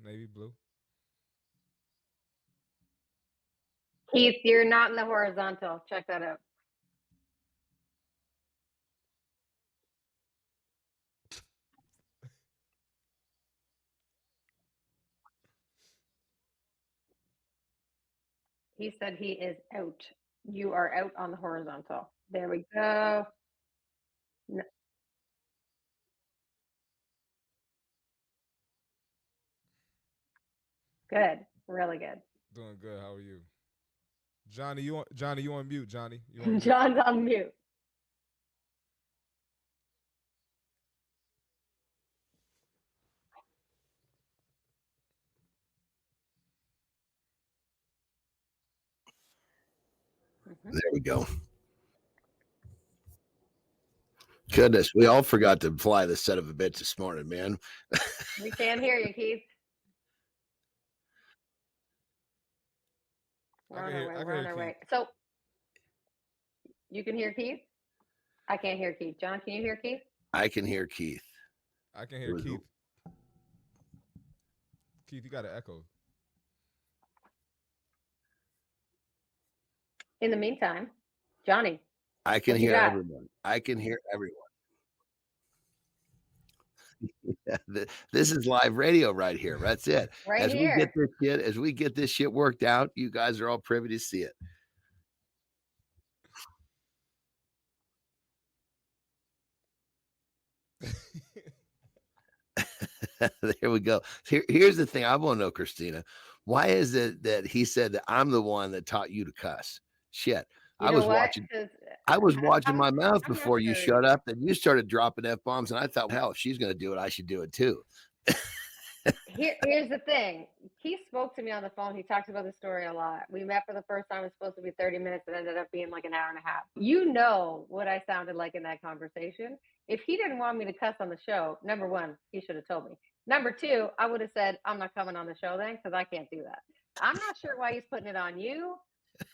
navy blue. Keith, you're not in the horizontal. Check that out. He said he is out. You are out on the horizontal. There we go. Good. Really good. Doing good. How are you, Johnny? Johnny? You on mute? Johnny, you on mute? John's on mute. Mhm. There we go. Goodness, we all forgot to fly this set of a bitch this morning, man. We can't hear you, Keith. We're on our way. We're on our way. So you can hear Keith? I can't hear Keith. John, can you hear Keith? I can hear Keith. I can hear Keith. Keith, you got an echo. In the meantime, Johnny. I can hear everyone. I can hear everyone. This is live radio right here. That's it. Right here. As we get this shit worked out, you guys are all privy to see it. There we go. Here's the thing I want to know, Christina. Why is it that he said that I'm the one that taught you to cuss? Shit. I was watching my mouth before you shut up, and you started dropping F-bombs, and I thought, hell, if she's going to do it, I should do it too. Here's the thing. Keith spoke to me on the phone. He talks about the story a lot. We met for the first time. It was supposed to be 30 minutes. It ended up being like an hour and a half. You know what I sounded like in that conversation. If he didn't want me to cuss on the show, number one, he should have told me. Number two, I would have said, I'm not coming on the show then because I can't do that. I'm not sure why he's putting it on you,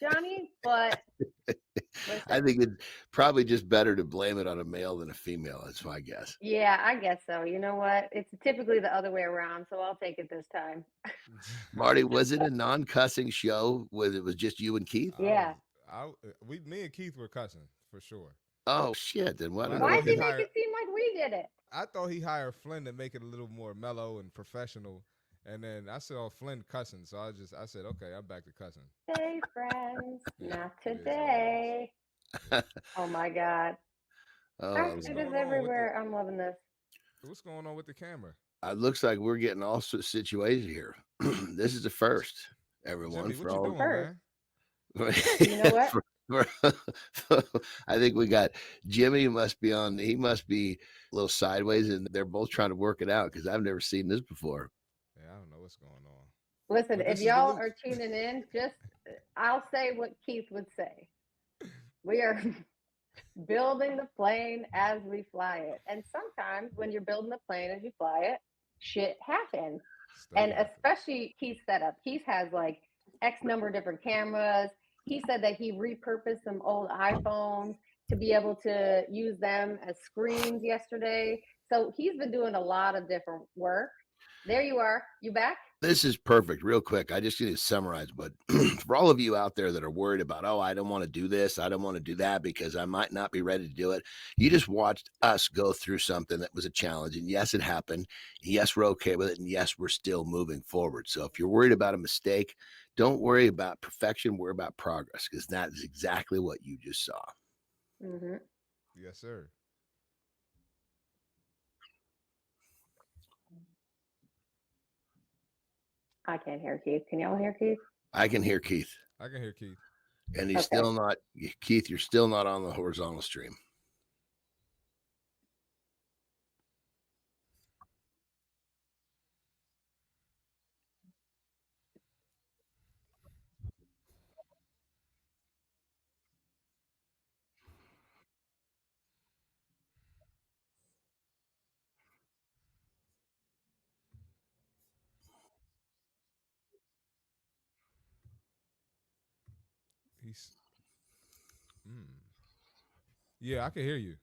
Johnny, but listen. I think it's probably just better to blame it on a male than a female. That's my guess. Yeah, I guess so. You know what? It's typically the other way around, so I'll take it this time. Marty, was it a non-cussing show where it was just you and Keith? Yeah. Me and Keith were cussing for sure. Oh shit! Then what? Why did he make it seem like we did it? I thought he hired Flynn to make it a little more mellow and professional. And then I saw Flynn cussing, so I said, okay, I'm back to cussing. Hey, friends, not today. Oh my God. It is everywhere. I'm loving this. What's going on with the camera? It looks like we're getting all situated here. This is the first, everyone. Jimmy, what you doing, man? You know what? I think we got Jimmy he must be a little sideways, and they're both trying to work it out because I've never seen this before. Yeah, I don't know what's going on. Listen, if y'all are tuning in, I'll say what Keith would say. We are building the plane as we fly it. And sometimes when you're building the plane as you fly it, shit happens. And especially Keith's setup. Keith has like X number of different cameras. He said that he repurposed some old iPhones to be able to use them as screens yesterday. So he's been doing a lot of different work. There you are. You back? This is perfect. Real quick, I just need to summarize, but for all of you out there that are worried about, oh, I don't want to do this, I don't want to do that because I might not be ready to do it. You just watched us go through something that was a challenge. And yes, it happened. Yes, we're okay with it. And yes, we're still moving forward. So if you're worried about a mistake, don't worry about perfection. Worry about progress because that is exactly what you just saw. Mm-hmm. Yes, sir. I can't hear Keith. Can y'all hear Keith? I can hear Keith. I can hear Keith. And he's still not, Keith, you're still not on the horizontal stream. Yeah, I can hear you.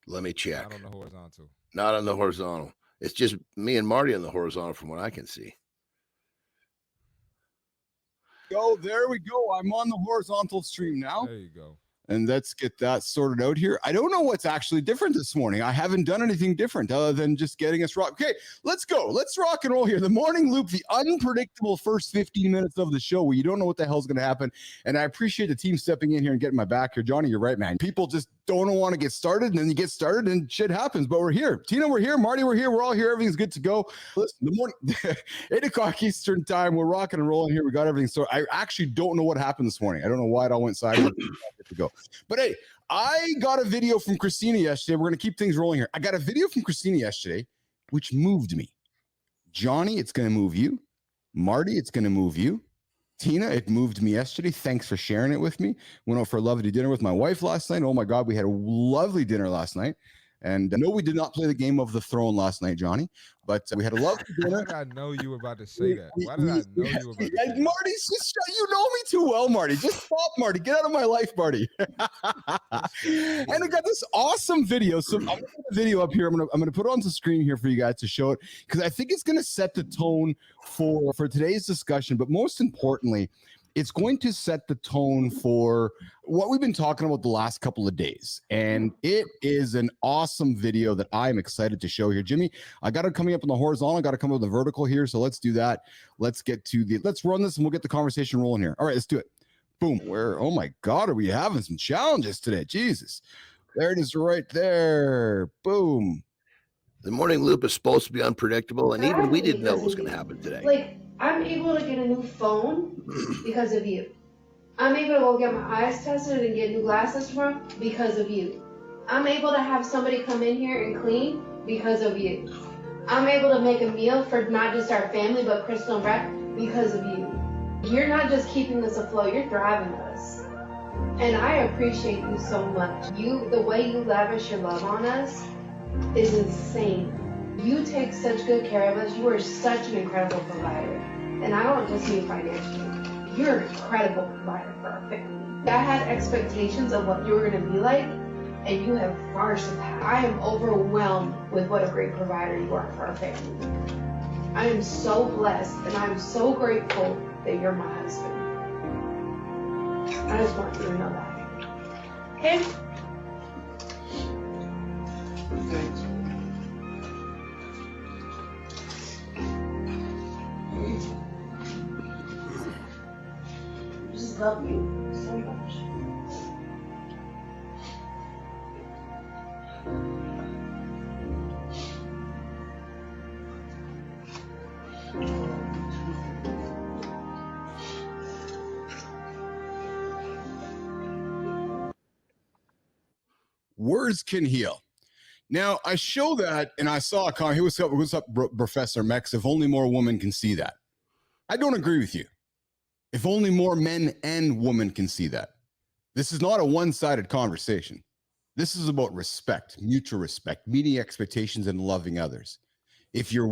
Let me check. Not on the horizontal. Not on the horizontal. It's just me and Marty on the horizontal from what I can see. Go, there we go. I'm on the horizontal stream now. There you go. And let's get that sorted out here. I don't know what's actually different this morning. I haven't done anything different other than just getting us rock. Okay, let's go. Let's rock and roll here. The morning loop, the unpredictable first 15 minutes of the show where you don't know what the hell's going to happen. And I appreciate the team stepping in here and getting my back here. Johnny, you're right, man. People just don't want to get started, and then you get started and shit happens. But we're here. Tina, we're here. Marty, we're here. We're all here. Everything's good to go. Listen, the morning, 8 o'clock Eastern time. We're rocking and rolling here. We got everything started. I actually don't know what happened this morning. I don't know why it all went sideways. To go. But hey, I got a video from Christina yesterday. We're going to keep things rolling here. I got a video from Christina yesterday, which moved me. Johnny, it's going to move you. Marty, it's going to move you. Tina, it moved me yesterday. Thanks for sharing it with me. Went out for a lovely dinner with my wife last night. Oh my God, we had a lovely dinner last night. And no, we did not play the Game of the Throne last night, Johnny, but we had a lovely dinner. Why did I know you were about to say that? Why did I know you were about to say that? Marty's just, you know me too well, Marty. Just stop, Marty. Get out of my life, Marty. And I got this awesome video. So I'm going to put the video up here. I'm going to put it on the screen here for you guys to show it because I think it's going to set the tone for today's discussion. But most importantly, it's going to set the tone for what we've been talking about the last couple of days. And it is an awesome video that I'm excited to show here. Jimmy, I got it coming up on the horizontal. I got to come up with the vertical here. So let's do that. Let's run this and we'll get the conversation rolling here. All right, let's do it. Boom. Oh my God, are we having some challenges today? Jesus. There it is right there. Boom. The morning loop is supposed to be unpredictable, and even we didn't know what was going to happen today. Like, I'm able to get a new phone because of you. I'm able to go get my eyes tested and get new glasses tomorrow because of you. I'm able to have somebody come in here and clean because of you. I'm able to make a meal for not just our family, but Crystal and Brad because of you. You're not just keeping us afloat, you're driving us. And I appreciate you so much. The way you lavish your love on us is insane. You take such good care of us. You are such an incredible provider. And I don't just mean financially. You're an incredible provider for our family. I had expectations of what you were going to be like, and you have far surpassed. I am overwhelmed with what a great provider you are for our family. I am so blessed, and I'm so grateful that you're my husband. I just want you to know that. Okay? Thanks. I just love you so much. Words can heal. Now, I show that, and I saw a comment. Hey, what's up, Professor Mex? If only more women can see that. I don't agree with you. If only more men and women can see that. This is not a one-sided conversation. This is about respect, mutual respect, meeting expectations and loving others. If you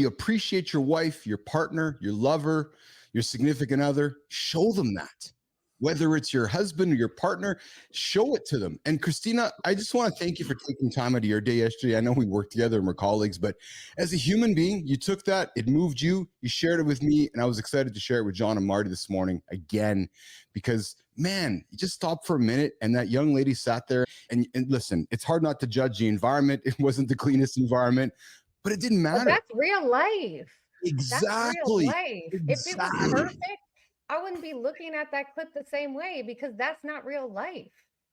appreciate your wife, your partner, your lover, your significant other, show them that. Whether it's your husband or your partner, show it to them. And Christina, I just want to thank you for taking time out of your day yesterday. I know we worked together and we're colleagues, but as a human being, you took that, it moved you, you shared it with me, and I was excited to share it with John and Marty this morning again, because man, you just stopped for a minute and that young lady sat there and listen, it's hard not to judge the environment. It wasn't the cleanest environment, but it didn't matter. Well, that's real life. Exactly. That's real life. If it was perfect, I wouldn't be looking at that clip the same way because that's not real life.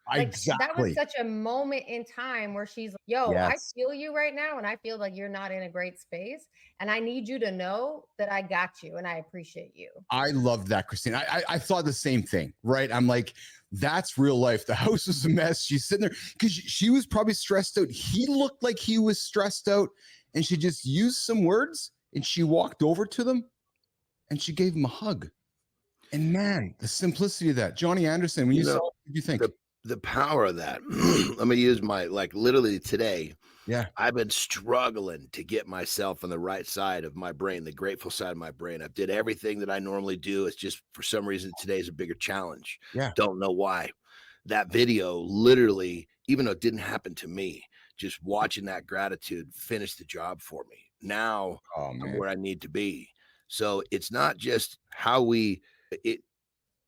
Like, that was such a moment in time where she's like, yo, yes. I feel you right now. And I feel like you're not in a great space. And I need you to know that I got you and I appreciate you. I love that, Christina. I thought the same thing, right? I'm like, that's real life. The house was a mess. She's sitting there because she was probably stressed out. He looked like he was stressed out. And she just used some words and she walked over to them and she gave him a hug. And man, the simplicity of that. Johnny Anderson, when you saw it, what did you think? The power of that. Let me use literally today. Yeah. I've been struggling to get myself on the right side of my brain, the grateful side of my brain. I've did everything that I normally do. It's just for some reason today is a bigger challenge. Yeah. Don't know why. That video literally, even though it didn't happen to me, just watching that gratitude finish the job for me. Now I'm where I need to be. So it's not just how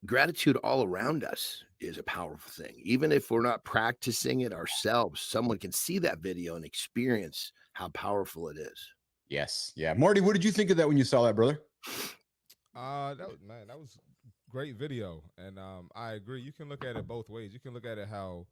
gratitude all around us is a powerful thing. Even if we're not practicing it ourselves, someone can see that video and experience how powerful it is. Yes. Yeah. Marty, what did you think of that when you saw that, brother? That was great video. And I agree. You can look at it both ways. You can look at it how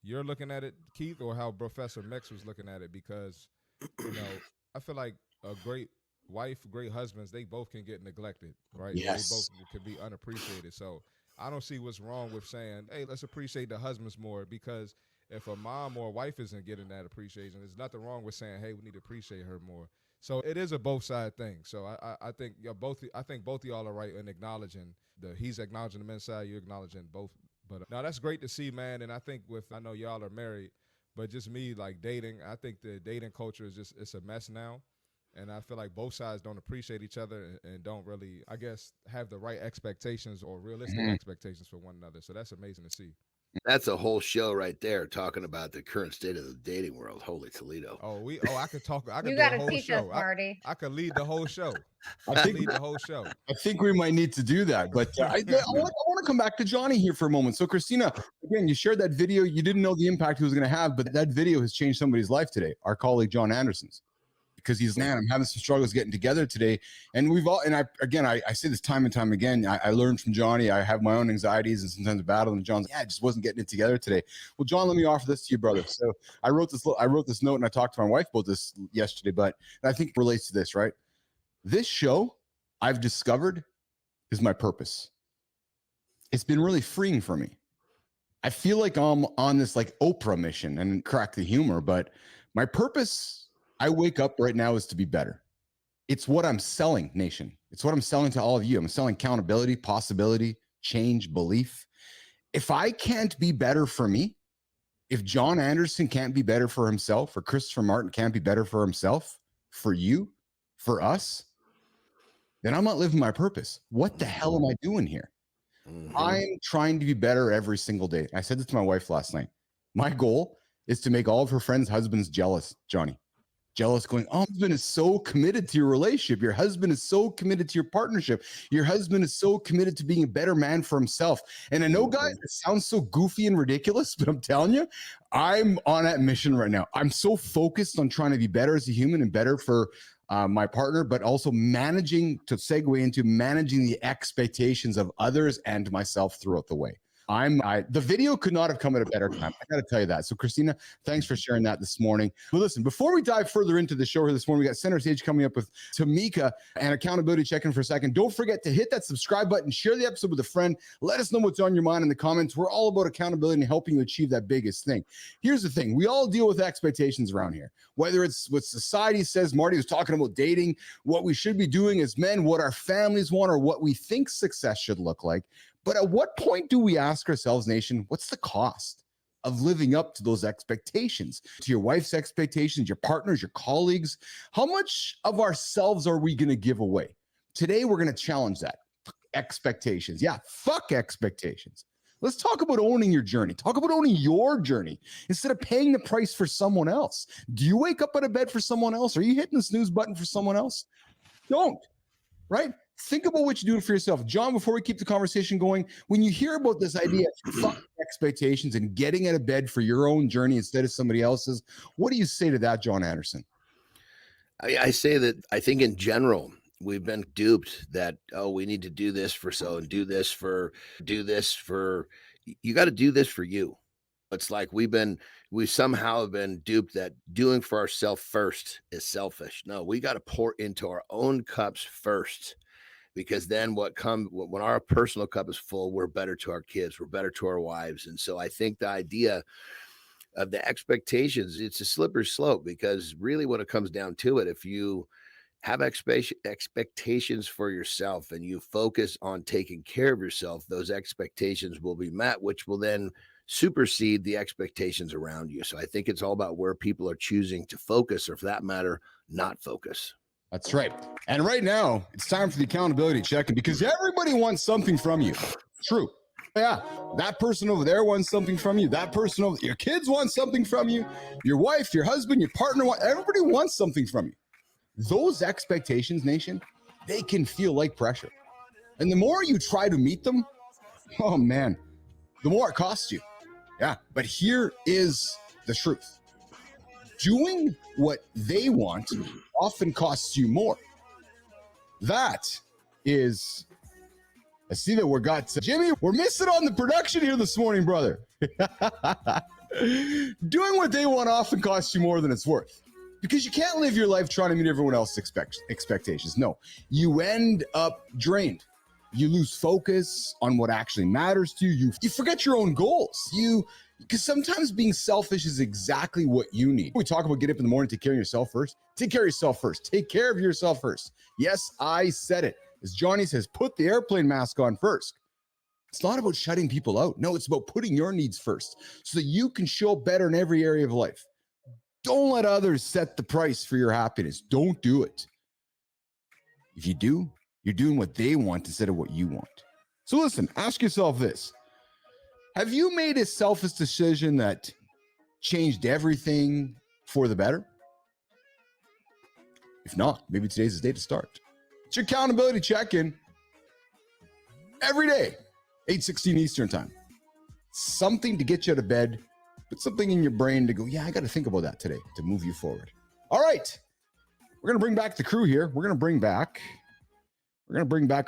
you're looking at it, Keith, or how Professor Mex was looking at it, because, I feel like a great wife, great husbands, they both can get neglected, right? Yes. They both can be unappreciated. So I don't see what's wrong with saying, hey, let's appreciate the husbands more, because if a mom or a wife isn't getting that appreciation, there's nothing wrong with saying, hey, we need to appreciate her more. So it is a both side thing. So I think both of y'all are right in acknowledging he's acknowledging the men's side, you're acknowledging both. But now that's great to see, man. And I think I know y'all are married, but just me, like, dating, I think the dating culture is it's a mess now. And I feel like both sides don't appreciate each other and don't really, I guess, have the right expectations or realistic expectations for one another. So that's amazing to see. That's a whole show right there, talking about the current state of the dating world. Holy Toledo! I could talk. I could You do a got to whole teach show. us, Marty. I could lead the whole show. I think we might need to do that. But I want to come back to Johnny here for a moment. So, Christina, again, you shared that video. You didn't know the impact it was going to have, but that video has changed somebody's life today. Our colleague John Anderson's. Because I'm having some struggles getting together today. And I say this time and time again, I learned from Johnny. I have my own anxieties and sometimes a battle, and John's, I just wasn't getting it together today. Well, John, let me offer this to you, brother. So I wrote this note, and I talked to my wife about this yesterday, but I think it relates to this, right? This show I've discovered is my purpose. It's been really freeing for me. I feel like I'm on this like Oprah mission, and crack the humor, but my purpose, I wake up right now, is to be better. It's what I'm selling, nation. It's what I'm selling to all of you. I'm selling accountability, possibility, change, belief. If I can't be better for me, if John Anderson can't be better for himself, or Christopher Martin can't be better for himself, for you, for us, then I'm not living my purpose. What the hell am I doing here? I'm trying to be better every single day. I said this to my wife last night. My goal is to make all of her friends' husbands jealous, Johnny. Jealous, going, oh, husband is so committed to your relationship. Your husband is so committed to your partnership. Your husband is so committed to being a better man for himself. And I know, guys, it sounds so goofy and ridiculous, but I'm telling you, I'm on that mission right now. I'm so focused on trying to be better as a human and better for my partner, but also managing the expectations of others and myself throughout the way. The video could not have come at a better time. I got to tell you that. So, Christina, thanks for sharing that this morning. But listen, before we dive further into the show here this morning, we got center stage coming up with Tameka and accountability check-in for a second. Don't forget to hit that subscribe button, share the episode with a friend. Let us know what's on your mind in the comments. We're all about accountability and helping you achieve that biggest thing. Here's the thing. We all deal with expectations around here, whether it's what society says. Marty was talking about dating, what we should be doing as men, what our families want, or what we think success should look like. But at what point do we ask ourselves, nation, what's the cost of living up to those expectations, to your wife's expectations, your partners, your colleagues? How much of ourselves are we going to give away? Today, we're going to challenge that. Expectations. Yeah, fuck expectations. Let's talk about owning your journey. Talk about owning your journey instead of paying the price for someone else. Do you wake up out of bed for someone else? Are you hitting the snooze button for someone else? Don't, right? Think about what you're doing for yourself. John, before we keep the conversation going, when you hear about this idea of fucking expectations and getting out of bed for your own journey instead of somebody else's, what do you say to that, John Anderson? I say that I think in general, we've been duped that, oh, we need to do this for so and do this for, you got to do this for you. It's like we somehow have been duped that doing for ourselves first is selfish. No, we got to pour into our own cups first. Because then when our personal cup is full, we're better to our kids, we're better to our wives. And so I think the idea of the expectations, it's a slippery slope, because really when it comes down to it, if you have expectations for yourself and you focus on taking care of yourself, those expectations will be met, which will then supersede the expectations around you. So I think it's all about where people are choosing to focus, or for that matter, not focus. That's right. And right now, it's time for the accountability check-in, because everybody wants something from you. True. Yeah, that person over there wants something from you. That person over your kids want something from you. Your wife, your husband, your partner, everybody wants something from you. Those expectations, nation, they can feel like pressure. And the more you try to meet them, oh man, the more it costs you. Yeah, but here is the truth. Doing what they want often costs you more. That is, I see that we got Jimmy. We're missing on the production here this morning, brother. Doing what they want often costs you more than it's worth. Because you can't live your life trying to meet everyone else's expectations. No, you end up drained. You lose focus on what actually matters to you. You forget your own goals. Because sometimes being selfish is exactly what you need. We talk about get up in the morning, take care of yourself first. Take care of yourself first. Take care of yourself first. Yes, I said it. As Johnny says, put the airplane mask on first. It's not about shutting people out. No, it's about putting your needs first so that you can show up better in every area of life. Don't let others set the price for your happiness. Don't do it. If you do, you're doing what they want instead of what you want. So listen, ask yourself this. Have you made a selfish decision that changed everything for the better? If not, maybe today's the day to start. It's your accountability check-in every day, 8:16 Eastern time. Something to get you out of bed, but something in your brain to go, yeah, I got to think about that today to move you forward. All right. We're going to bring back the crew here. We're going to bring back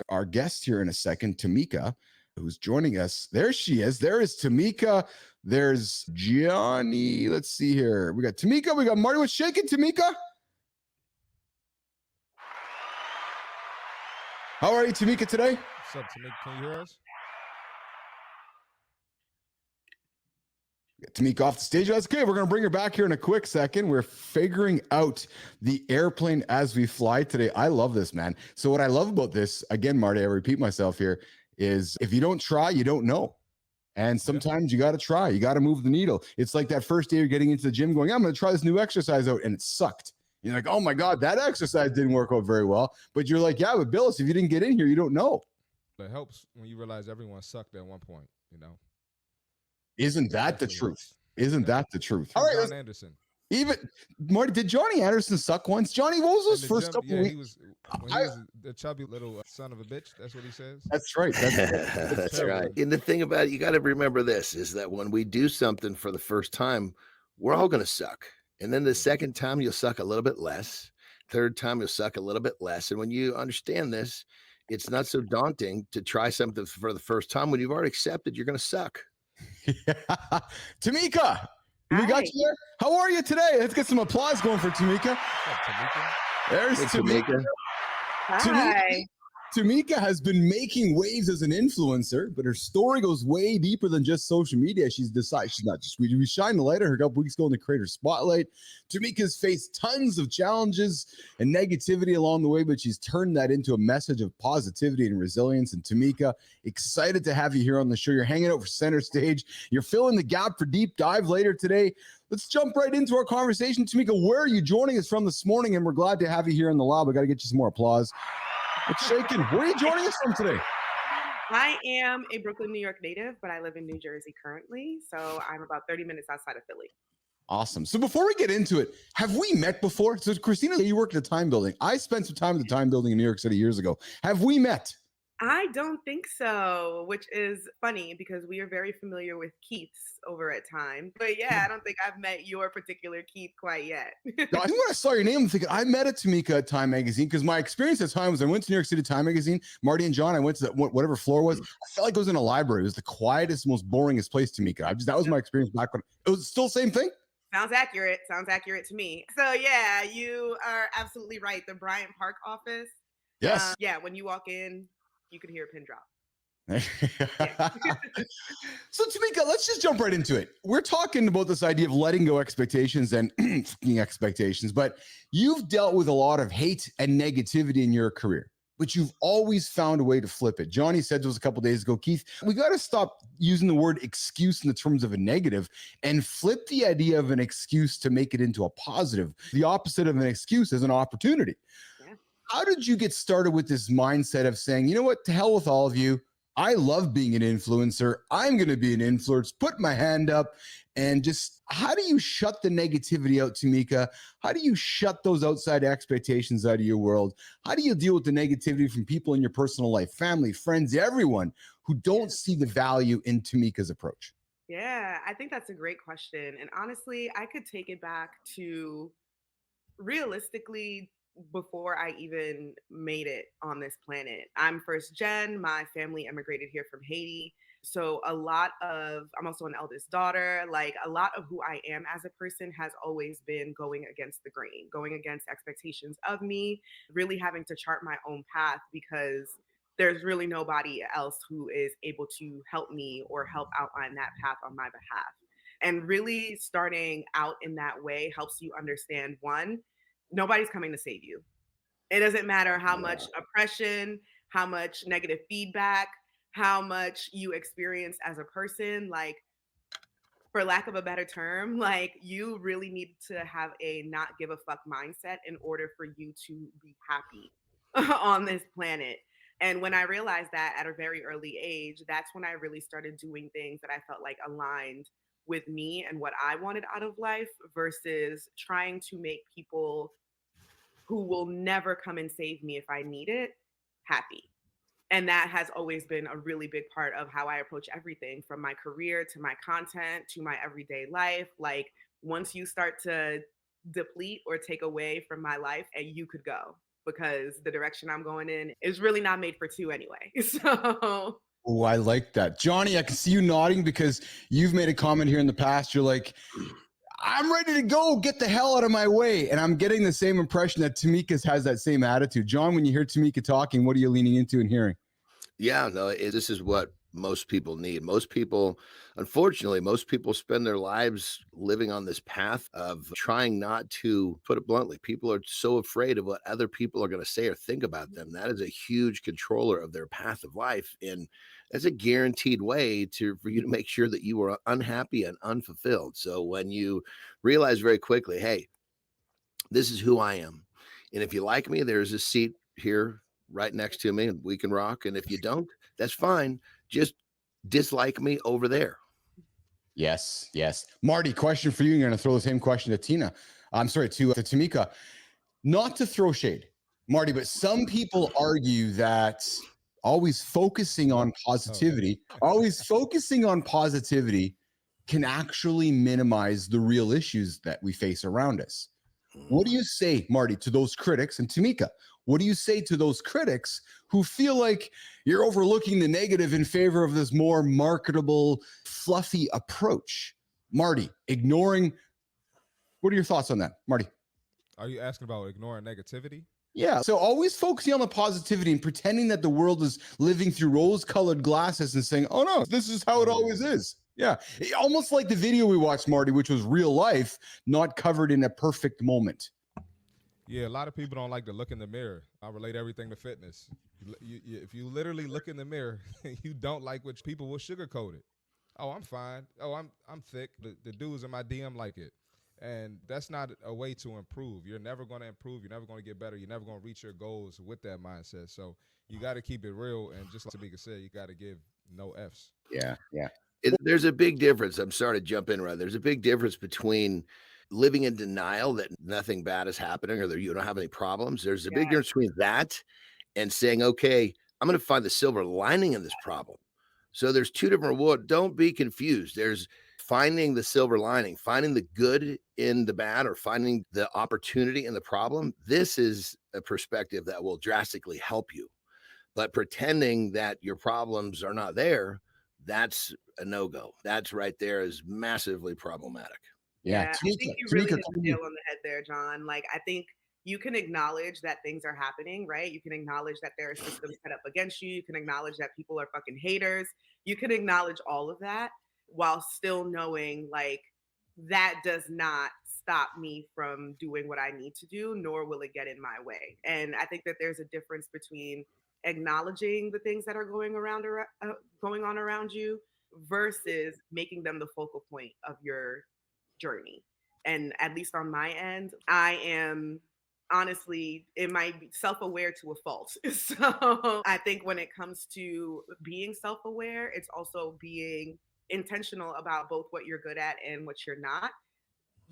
our guest here in a second, Tameka, who's joining us. There she is. There is Tameka. There's Johnny. Let's see here. We got Tameka. We got Marty. What's shaking, Tameka? How are you, Tameka, today? What's up, Tameka? Can you hear us? Tameka off the stage. That's okay. We're going to bring her back here in a quick second. We're figuring out the airplane as we fly today. I love this, man. So what I love about this, again, Marty, I repeat myself here, is if you don't try, you don't know. And sometimes you got to try. You got to move the needle. It's like that first day you're getting into the gym going, I'm going to try this new exercise out, and it sucked. You're like, oh my God, that exercise didn't work out very well. But you're like, yeah, but Billis, if you didn't get in here, you don't know. It helps when you realize everyone sucked at one point, you know? Isn't that the truth? Isn't that the truth? All right, John Anderson. Even Marty, did Johnny Anderson suck once? Johnny, what was those first couple weeks? He was the chubby little son of a bitch. That's what he says. That's right. That's right. And the thing about it, you got to remember this, is that when we do something for the first time, we're all going to suck. And then the second time, you'll suck a little bit less. Third time, you'll suck a little bit less. And when you understand this, it's not so daunting to try something for the first time when you've already accepted you're going to suck. Tameka, we got you there. How are you today? Let's get some applause going for Tameka. There's Tameka. Hi. Tameka has been making waves as an influencer, but her story goes way deeper than just social media. She's decided she's not just, we shined the light on her a couple weeks ago in the creator spotlight. Tameka's faced tons of challenges and negativity along the way, but she's turned that into a message of positivity and resilience. And Tameka, excited to have you here on the show. You're hanging out for center stage. You're filling the gap for deep dive later today. Let's jump right into our conversation. Tameka, where are you joining us from this morning? And we're glad to have you here in the lab. We got to get you some more applause. What's shaking? Where are you joining us from today? I am a Brooklyn, New York native, but I live in New Jersey currently. So I'm about 30 minutes outside of Philly. Awesome. So before we get into it, have we met before? So Christina, you work at the Time Building. I spent some time at the Time Building in New York City years ago. Have we met? I don't think so, which is funny because we are very familiar with Keith's over at Time. But yeah, I don't think I've met your particular Keith quite yet. No, I think when I saw your name, I'm thinking, I met at Tameka at Time Magazine, because my experience at Time was I went to New York City Time Magazine, Marty and John, I went to whatever floor was. I felt like I was in a library. It was the quietest, most boringest place, Tameka. That was my experience back when it was still the same thing. Sounds accurate. Sounds accurate to me. So yeah, you are absolutely right. The Bryant Park office. Yes. Yeah, when you walk in, you could hear a pin drop. So Tameka, let's just jump right into it. We're talking about this idea of letting go expectations and expectations, but you've dealt with a lot of hate and negativity in your career, but you've always found a way to flip it. Johnny said to us a couple of days ago, Keith, we got to stop using the word excuse in the terms of a negative and flip the idea of an excuse to make it into a positive. The opposite of an excuse is an opportunity. How did you get started with this mindset of saying, you know what, to hell with all of you, I love being an influencer. I'm going to be an influencer. Put my hand up and just, how do you shut the negativity out, Tameka? How do you shut those outside expectations out of your world? How do you deal with the negativity from people in your personal life, family, friends, everyone who don't see the value in Tameka's approach? Yeah, I think that's a great question. And honestly, I could take it back to realistically before I even made it on this planet. I'm first gen. My family immigrated here from Haiti. So I'm also an eldest daughter. Like a lot of who I am as a person has always been going against the grain, going against expectations of me, really having to chart my own path because there's really nobody else who is able to help me or help outline that path on my behalf. And really starting out in that way helps you understand one, nobody's coming to save you. It doesn't matter how much oppression, how much negative feedback, how much you experience as a person. Like, for lack of a better term, like you really need to have a not give a fuck mindset in order for you to be happy on this planet. And when I realized that at a very early age, that's when I really started doing things that I felt like aligned with me and what I wanted out of life versus trying to make people who will never come and save me if I need it happy. And that has always been a really big part of how I approach everything from my career to my content to my everyday life. Like once you start to deplete or take away from my life, and you could go because the direction I'm going in is really not made for two anyway. So Oh, I like that. Johnny, I can see you nodding because you've made a comment here in the past. You're like, I'm ready to go. Get the hell out of my way. And I'm getting the same impression that Tameka has that same attitude. John, when you hear Tameka talking, what are you leaning into and hearing? Yeah, no, this is what most people need. Most people, unfortunately, most people spend their lives living on this path of trying not to, put it bluntly, people are so afraid of what other people are going to say or think about them. That is a huge controller of their path of life. And that's a guaranteed way for you to make sure that you are unhappy and unfulfilled. So when you realize very quickly, hey, this is who I am. And if you like me, there's a seat here right next to me and we can rock. And if you don't, that's fine. Just dislike me over there. Yes, yes. Marty, question for you. You're going to throw the same question to Tina. I'm sorry, to Tameka. Not to throw shade, Marty, but some people argue that always focusing on positivity, can actually minimize the real issues that we face around us. What do you say, Marty, to those critics? And Tameka, what do you say to those critics who feel like you're overlooking the negative in favor of this more marketable, fluffy approach? Marty, ignoring. What are your thoughts on that, Marty? Are you asking about ignoring negativity? Yeah. So always focusing on the positivity and pretending that the world is living through rose-colored glasses and saying, oh no, this is how it always is. Yeah. Almost like the video we watched, Marty, which was real life, not covered in a perfect moment. Yeah, a lot of people don't like to look in the mirror. I relate everything to fitness. If you literally look in the mirror, you don't like what people will sugarcoat it. Oh, I'm fine. Oh, I'm thick. The dudes in my DM like it. And that's not a way to improve. You're never going to improve. You're never going to get better. You're never going to reach your goals with that mindset. So you got to keep it real. And just like Tameka said, you got to give no Fs. Yeah, yeah. There's a big difference. I'm sorry to jump in, right? There's a big difference between living in denial that nothing bad is happening or that you don't have any problems. There's a big difference between that and saying, okay, I'm going to find the silver lining in this problem. So there's two different worlds. Don't be confused. There's finding the silver lining, finding the good in the bad, or finding the opportunity in the problem. This is a perspective that will drastically help you. But pretending that your problems are not there, that's a no-go. That's right there is massively problematic. Yeah, I think you really hit the nail on the head there, John. Like, I think you can acknowledge that things are happening, right? You can acknowledge that there are systems set up against you. You can acknowledge that people are fucking haters. You can acknowledge all of that while still knowing, like, that does not stop me from doing what I need to do, nor will it get in my way. And I think that there's a difference between acknowledging the things that are going on around you versus making them the focal point of your journey. And at least on my end, I am honestly, it might be self-aware to a fault. So I think when it comes to being self-aware, it's also being intentional about both what you're good at and what you're not,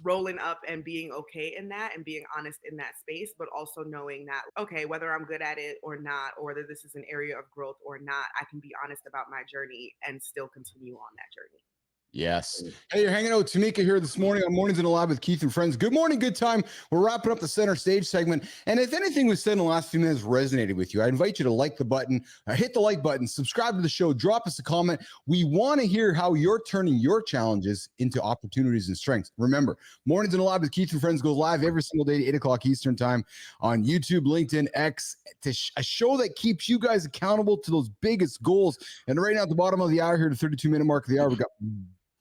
rolling up and being okay in that and being honest in that space, but also knowing that, okay, whether I'm good at it or not, or whether this is an area of growth or not, I can be honest about my journey and still continue on that journey. Yes. Hey, you're hanging out with Tameka here this morning on Mornings in the Lab with Keith and Friends. Good morning, good time. We're wrapping up the center stage segment. And if anything was said in the last few minutes resonated with you, I invite you to like the button, hit the like button, subscribe to the show, drop us a comment. We want to hear how you're turning your challenges into opportunities and strengths. Remember, Mornings in the Lab with Keith and Friends goes live every single day at 8 o'clock Eastern time on YouTube, LinkedIn, X, a show that keeps you guys accountable to those biggest goals. And right now at the bottom of the hour here, the 32-minute mark of the hour, we got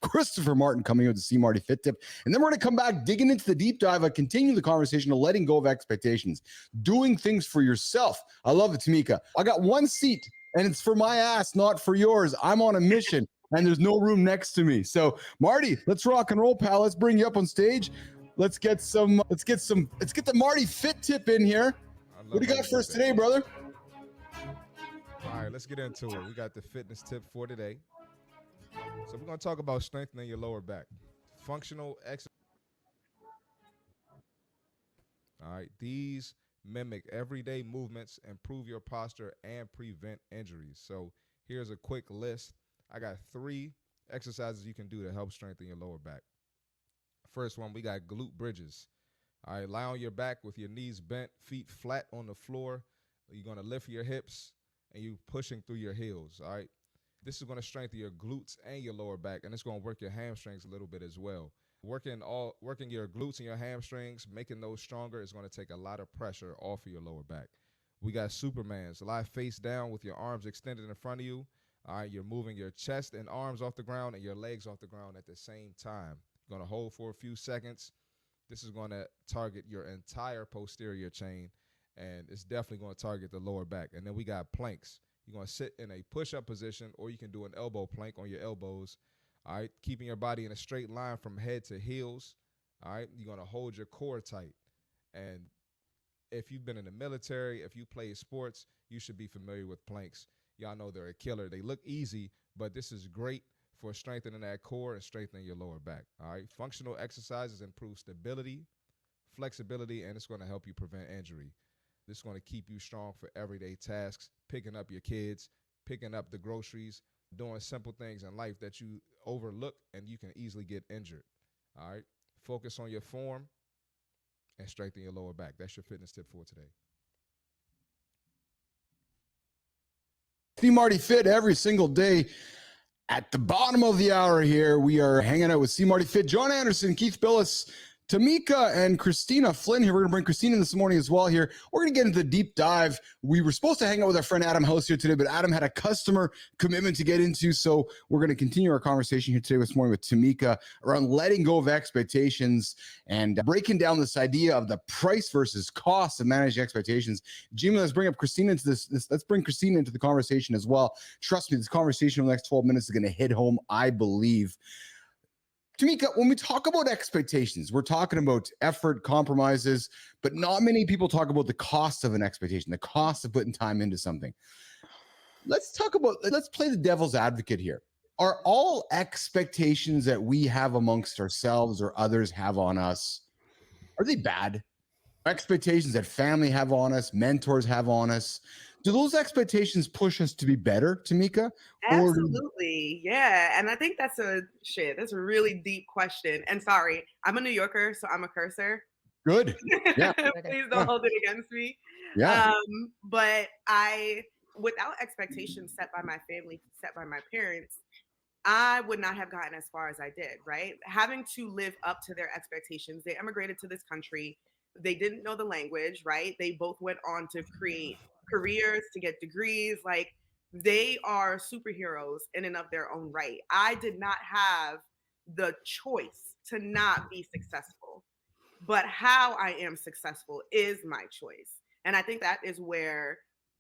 Christopher Martin coming out to see Marty Fit Tip. And then we're going to come back digging into the deep dive and continue the conversation of letting go of expectations, doing things for yourself. I love it, Tameka. I got one seat and it's for my ass, not for yours. I'm on a mission and there's no room next to me. So Marty, let's rock and roll, pal. Let's bring you up on stage. Let's get the Marty Fit Tip in here. What do you got for us today, brother? All right, let's get into it. We got the fitness tip for today. So we're going to talk about strengthening your lower back. Functional exercise. All right, these mimic everyday movements, improve your posture, and prevent injuries. So here's a quick list. I got 3 exercises you can do to help strengthen your lower back. First one, we got glute bridges. All right, lie on your back with your knees bent, feet flat on the floor. You're going to lift your hips and you pushing through your heels. All right. This is going to strengthen your glutes and your lower back, and it's going to work your hamstrings a little bit as well. Working your glutes and your hamstrings, making those stronger is going to take a lot of pressure off of your lower back. We got Supermans. Lie face down with your arms extended in front of you. All right, you're moving your chest and arms off the ground and your legs off the ground at the same time. You're going to hold for a few seconds. This is going to target your entire posterior chain, and it's definitely going to target the lower back. And then we got planks. You're going to sit in a push-up position, or you can do an elbow plank on your elbows, all right, keeping your body in a straight line from head to heels, all right? You're going to hold your core tight. And if you've been in the military, if you play sports, you should be familiar with planks. Y'all know they're a killer. They look easy, but this is great for strengthening that core and strengthening your lower back, all right? Functional exercises improve stability, flexibility, and it's going to help you prevent injury. This is going to keep you strong for everyday tasks, picking up your kids, picking up the groceries, doing simple things in life that you overlook and you can easily get injured. All right. Focus on your form and strengthen your lower back. That's your fitness tip for today. See Marty Fit every single day. At the bottom of the hour here, we are hanging out with C. Marty Fit, John Anderson, Keith Billis, Tameka, and Christina Flynn here. We're going to bring Christina in this morning as well here. We're going to get into the deep dive. We were supposed to hang out with our friend Adam House here today, but Adam had a customer commitment to get into, so we're going to continue our conversation here today this morning with Tameka around letting go of expectations and breaking down this idea of the price versus cost of managing expectations. Jimmy, let's bring up Christina into this. Let's bring Christina into the conversation as well. Trust me, this conversation in the next 12 minutes is going to hit home, I believe. Tameka, when we talk about expectations, we're talking about effort, compromises, but not many people talk about the cost of an expectation, the cost of putting time into something. Let's play the devil's advocate here. Are all expectations that we have amongst ourselves or others have on us, are they bad? Expectations that family have on us, mentors have on us, do those expectations push us to be better, Tameka? Absolutely. Yeah. And I think that's a really deep question. And sorry, I'm a New Yorker, so I'm a cursor. Good. Yeah. Please don't hold it against me. Yeah. But without expectations set by my family, set by my parents, I would not have gotten as far as I did, right? Having to live up to their expectations. They immigrated to this country. They didn't know the language, right? They both went on to create careers, to get degrees. Like, they are superheroes in and of their own right. I did not have the choice to not be successful, but how I am successful is my choice. And I think that is where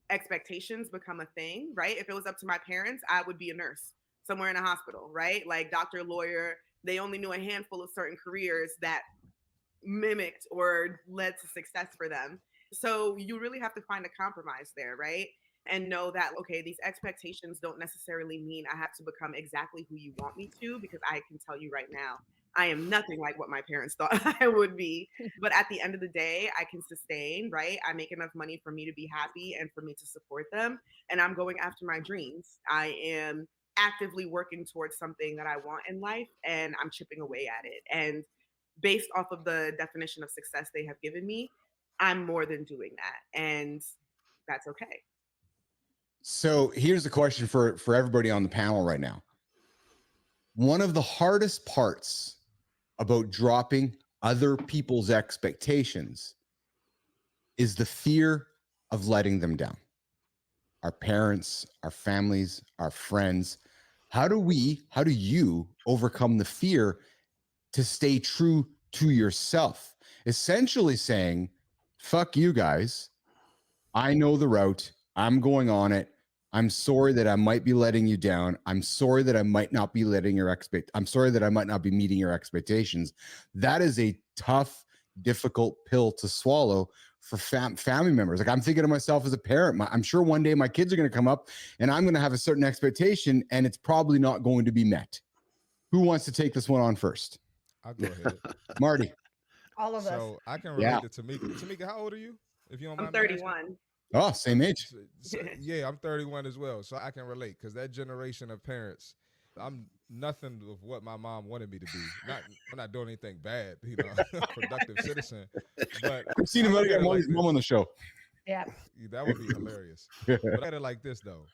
expectations become a thing, right? If it was up to my parents, I would be a nurse somewhere in a hospital, right? Like doctor, lawyer, they only knew a handful of certain careers that mimicked or led to success for them. So you really have to find a compromise there, right? And know that, okay, these expectations don't necessarily mean I have to become exactly who you want me to, because I can tell you right now, I am nothing like what my parents thought I would be. But at the end of the day, I can sustain, right? I make enough money for me to be happy and for me to support them. And I'm going after my dreams. I am actively working towards something that I want in life, and I'm chipping away at it. And based off of the definition of success they have given me, I'm more than doing that. And that's okay. So here's the question for everybody on the panel right now. One of the hardest parts about dropping other people's expectations is the fear of letting them down. Our parents, our families, our friends. How do you overcome the fear to stay true to yourself? Essentially saying, fuck you guys. I know the route. I'm going on it. I'm sorry that I might be letting you down. I'm sorry that I might not be I'm sorry that I might not be meeting your expectations. That is a tough, difficult pill to swallow for family members. Like, I'm thinking of myself as a parent. I'm sure one day my kids are going to come up and I'm going to have a certain expectation and it's probably not going to be met. Who wants to take this one on first? I'll go ahead. Marty. All of us. So I can relate to Tameka. Tameka, how old are you? If you don't I'm mind me asking? 31. Oh, same age. Yeah, I'm 31 as well. So I can relate, because that generation of parents, I'm nothing of what my mom wanted me to be. I'm not doing anything bad, productive citizen. But Christina, I look at it like mom on the show. Yeah. that would be hilarious. But I look at it like this, though.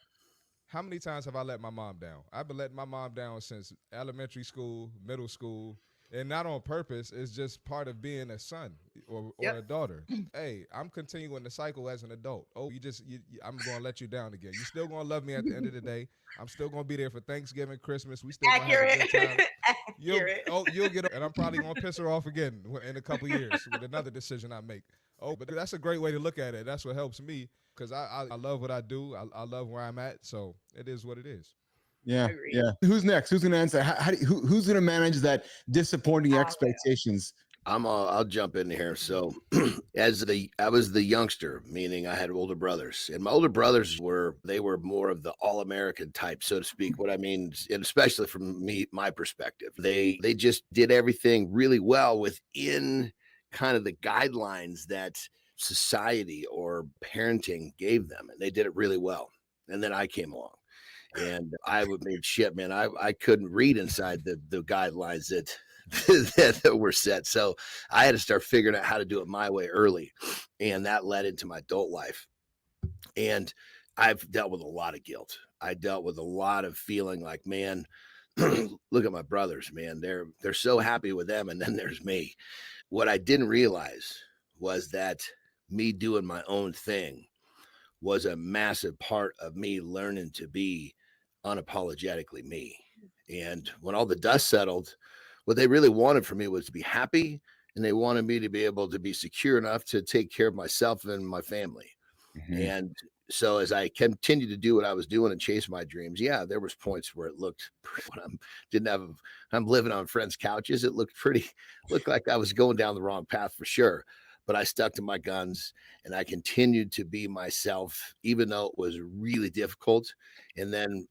How many times have I let my mom down? I've been letting my mom down since elementary school, middle school, and not on purpose. It's just part of being a son or a daughter. Hey, I'm continuing the cycle as an adult. Oh, I'm going to let you down again. You still going to love me at the end of the day. I'm still going to be there for Thanksgiving, Christmas. We still going to have a good time. You'll get, and I'm probably going to piss her off again in a couple years with another decision I make. Oh, but that's a great way to look at it. That's what helps me, because I love what I do. I love where I'm at. So it is what it is. Yeah. Who's next? Who's going to answer? Who's going to manage that disappointing expectations? I'll jump in here. So I was the youngster, meaning I had older brothers, and my older brothers were more of the all-American type, so to speak. What I mean, and especially from my perspective, they just did everything really well within kind of the guidelines that society or parenting gave them, and they did it really well. And then I came along, and I would make shit, man. I couldn't read inside the guidelines that were set. So I had to start figuring out how to do it my way early. And that led into my adult life. And I've dealt with a lot of guilt. I dealt with a lot of feeling like, man, look at my brothers, man. They're so happy with them. And then there's me. What I didn't realize was that me doing my own thing was a massive part of me learning to be unapologetically me. And when all the dust settled, what they really wanted from me was to be happy, and they wanted me to be able to be secure enough to take care of myself and my family. Mm-hmm. And so as I continued to do what I was doing and chase my dreams, there was points where it looked, when I'm living on friends' couches, it looked like I was going down the wrong path for sure. But I stuck to my guns, and I continued to be myself, even though it was really difficult. And then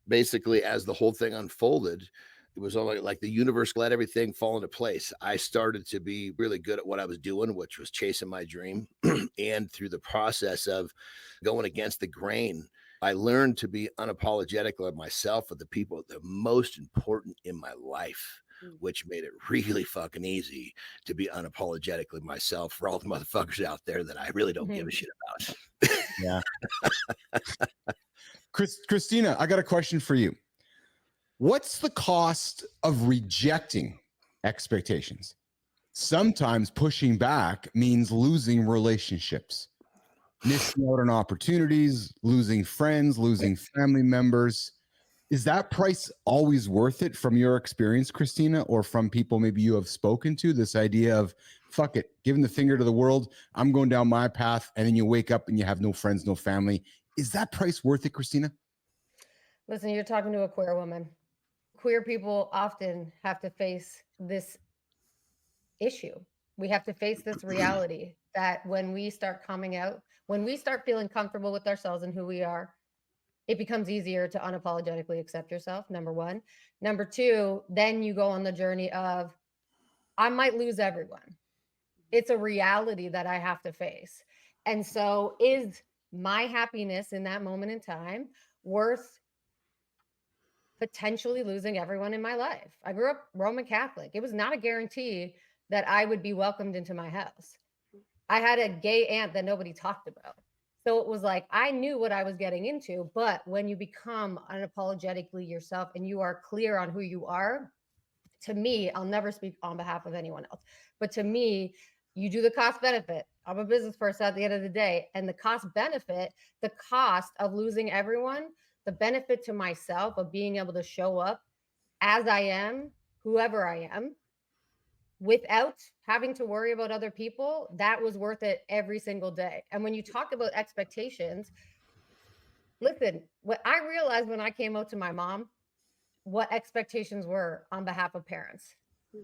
basically, as the whole thing unfolded, it was only like the universe let everything fall into place. I started to be really good at what I was doing, which was chasing my dream. And through the process of going against the grain, I learned to be unapologetic of myself with the people that are most important in my life, which made it really fucking easy to be unapologetically myself for all the motherfuckers out there that I really don't give a shit about. Yeah. Christina, I got a question for you. What's the cost of rejecting expectations? Sometimes pushing back means losing relationships, missing out on opportunities, losing friends, losing family members. Is that price always worth it from your experience, Christina, or from people maybe you have spoken to? This idea of, fuck it, giving the finger to the world, I'm going down my path, and then you wake up and you have no friends, no family. Is that price worth it, Christina? Listen, you're talking to a queer woman. Queer people often have to face this issue We have to face this reality that when we start coming out, when we start feeling comfortable with ourselves and who we are, it becomes easier to unapologetically accept yourself, number one. Number two, then you go on the journey of, I might lose everyone. It's a reality that I have to face. And so is my happiness in that moment in time worth potentially losing everyone in my life? I grew up Roman Catholic. It was not a guarantee that I would be welcomed into my house. I had a gay aunt that nobody talked about. So it was like, I knew what I was getting into. But when you become unapologetically yourself and you are clear on who you are, to me, I'll never speak on behalf of anyone else, but to me, you do the cost benefit. I'm a business person at the end of the day. And the cost benefit, the cost of losing everyone, the benefit to myself of being able to show up as I am, whoever I am, without having to worry about other people, that was worth it every single day. And when you talk about expectations, listen, what I realized when I came out to my mom, what expectations were on behalf of parents.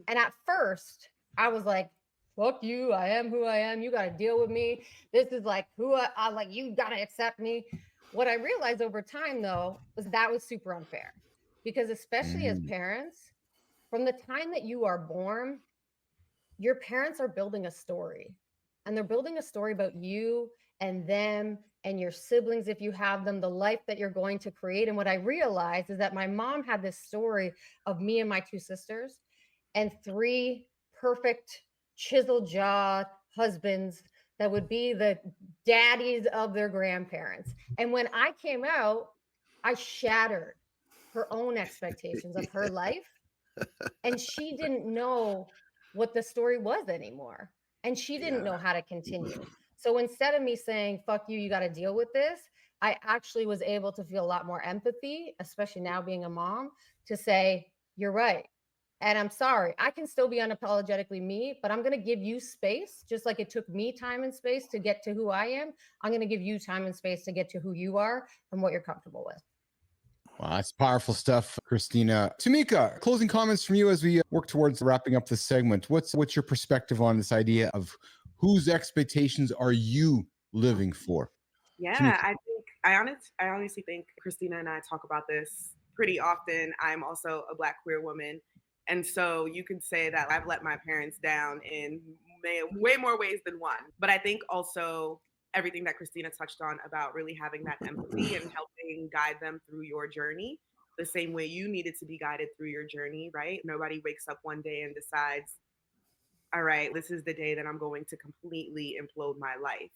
And at first, I was like, fuck you, I am who I am. You got to deal with me. This is like who I like, you got to accept me. What I realized over time, though, was that was super unfair because, especially as parents, from the time that you are born, your parents are building a story, and they're building a story about you and them and your siblings, if you have them, the life that you're going to create. And what I realized is that my mom had this story of me and my two sisters and three perfect chisel jaw husbands that would be the daddies of their grandparents. And when I came out, I shattered her own expectations of her life. And she didn't know what the story was anymore. And she didn't know how to continue. So instead of me saying, fuck you, you got to deal with this, I actually was able to feel a lot more empathy, especially now being a mom, to say, you're right. And I'm sorry, I can still be unapologetically me, but I'm going to give you space, just like it took me time and space to get to who I am. I'm going to give you time and space to get to who you are and what you're comfortable with. Wow, that's powerful stuff, Christina. Tameka, closing comments from you as we work towards wrapping up this segment. What's your perspective on this idea of whose expectations are you living for? Yeah, I honestly think Christina and I talk about this pretty often. I'm also a Black queer woman. And so you could say that I've let my parents down in way more ways than one. But I think also everything that Christina touched on about really having that empathy and helping guide them through your journey, the same way you needed to be guided through your journey, right? Nobody wakes up one day and decides, all right, this is the day that I'm going to completely implode my life,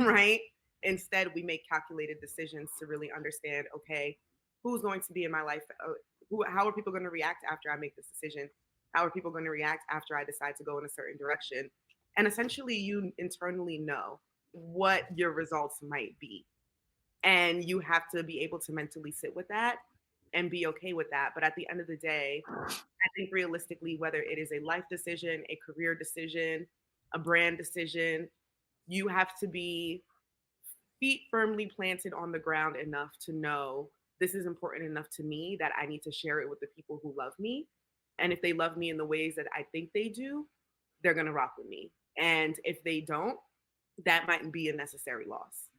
right? Instead, we make calculated decisions to really understand, okay, who's going to be in my life? How are people going to react after I make this decision? How are people going to react after I decide to go in a certain direction? And essentially, you internally know what your results might be. And you have to be able to mentally sit with that and be okay with that. But at the end of the day, I think realistically, whether it is a life decision, a career decision, a brand decision, you have to be feet firmly planted on the ground enough to know this is important enough to me that I need to share it with the people who love me. And if they love me in the ways that I think they do, they're going to rock with me. And if they don't, that might be a necessary loss.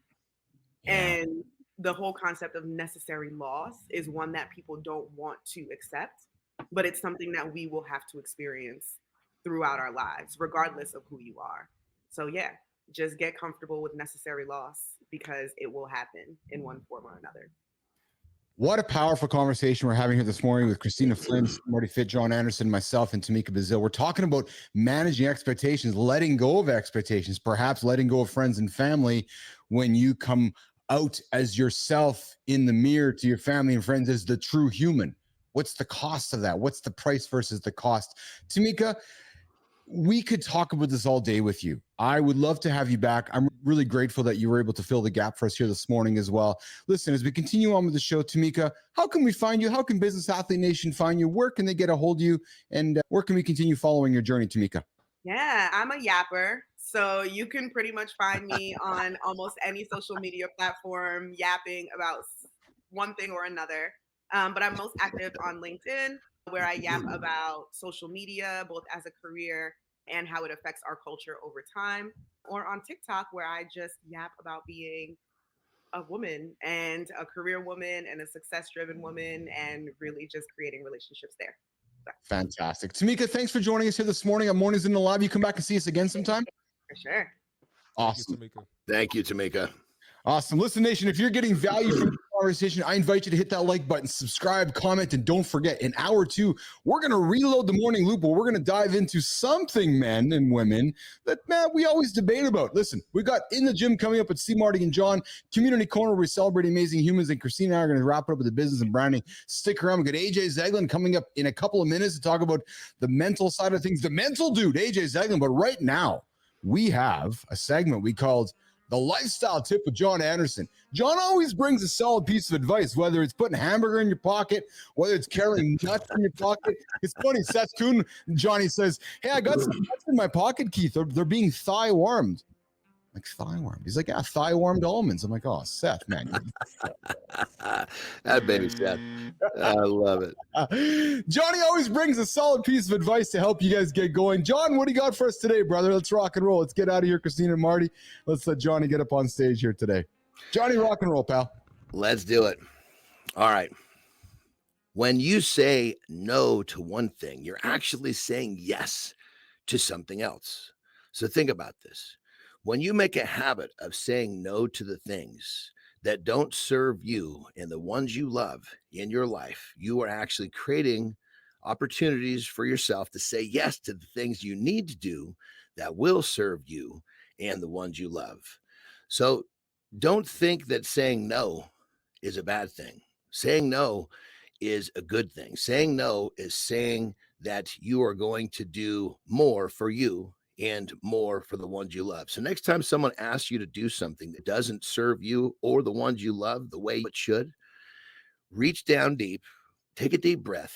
Yeah. And the whole concept of necessary loss is one that people don't want to accept, but it's something that we will have to experience throughout our lives, regardless of who you are. So yeah, just get comfortable with necessary loss because it will happen in one form or another. What a powerful conversation we're having here this morning with Christina Flynn, Marty Fit, John Anderson, myself, and Tameka Bazil. We're talking about managing expectations, letting go of expectations, perhaps letting go of friends and family when you come out as yourself in the mirror to your family and friends as the true human. What's the cost of that? What's the price versus the cost? Tameka, we could talk about this all day with you. I would love to have you back. I'm really grateful that you were able to fill the gap for us here this morning as well. Listen, as we continue on with the show, Tameka, how can we find you? How can Business Athlete Nation find you? Where can they get a hold of you? And where can we continue following your journey, Tameka? Yeah, I'm a yapper. So you can pretty much find me on almost any social media platform yapping about one thing or another. But I'm most active on LinkedIn, where I yap about social media, both as a career and how it affects our culture over time, or on TikTok, where I just yap about being a woman and a career woman and a success-driven woman and really just creating relationships there. So. Fantastic. Tameka, thanks for joining us here this morning on Mornings in the Lab. You come back and see us again sometime? For sure. Awesome. Thank you, Tameka. Awesome. Listen, Nation, if you're getting value from the conversation, I invite you to hit that like button, subscribe, comment, and don't forget, in hour 2, we're going to reload the morning loop, but we're going to dive into something, men and women, that, man, we always debate about. Listen, we got In the Gym coming up with C. Marty and John. Community Corner, we celebrate amazing humans, and Christina and I are going to wrap it up with the business and branding. Stick around. We got AJ Zeglin coming up in a couple of minutes to talk about the mental side of things. The mental dude, AJ Zeglin. But right now, we have a segment we called The Lifestyle Tip with John Anderson. John always brings a solid piece of advice, whether it's putting hamburger in your pocket, whether it's carrying nuts in your pocket. It's funny, Seth Kuhn, Johnny says, hey, I got some nuts in my pocket, Keith. They're being thigh warmed. Like, thigh warmed. He's like, yeah, thigh warmed almonds. I'm like, oh, Seth, man. That baby Seth. I love it. Johnny always brings a solid piece of advice to help you guys get going. John, what do you got for us today, brother? Let's rock and roll. Let's get out of here, Christina and Marty. Let's let Johnny get up on stage here today. Johnny, rock and roll, pal. Let's do it. All right. When you say no to one thing, you're actually saying yes to something else. So think about this. When you make a habit of saying no to the things that don't serve you and the ones you love in your life, you are actually creating opportunities for yourself to say yes to the things you need to do that will serve you and the ones you love. So don't think that saying no is a bad thing. Saying no is a good thing. Saying no is saying that you are going to do more for you and more for the ones you love. So next time someone asks you to do something that doesn't serve you or the ones you love the way it should, reach down deep, take a deep breath,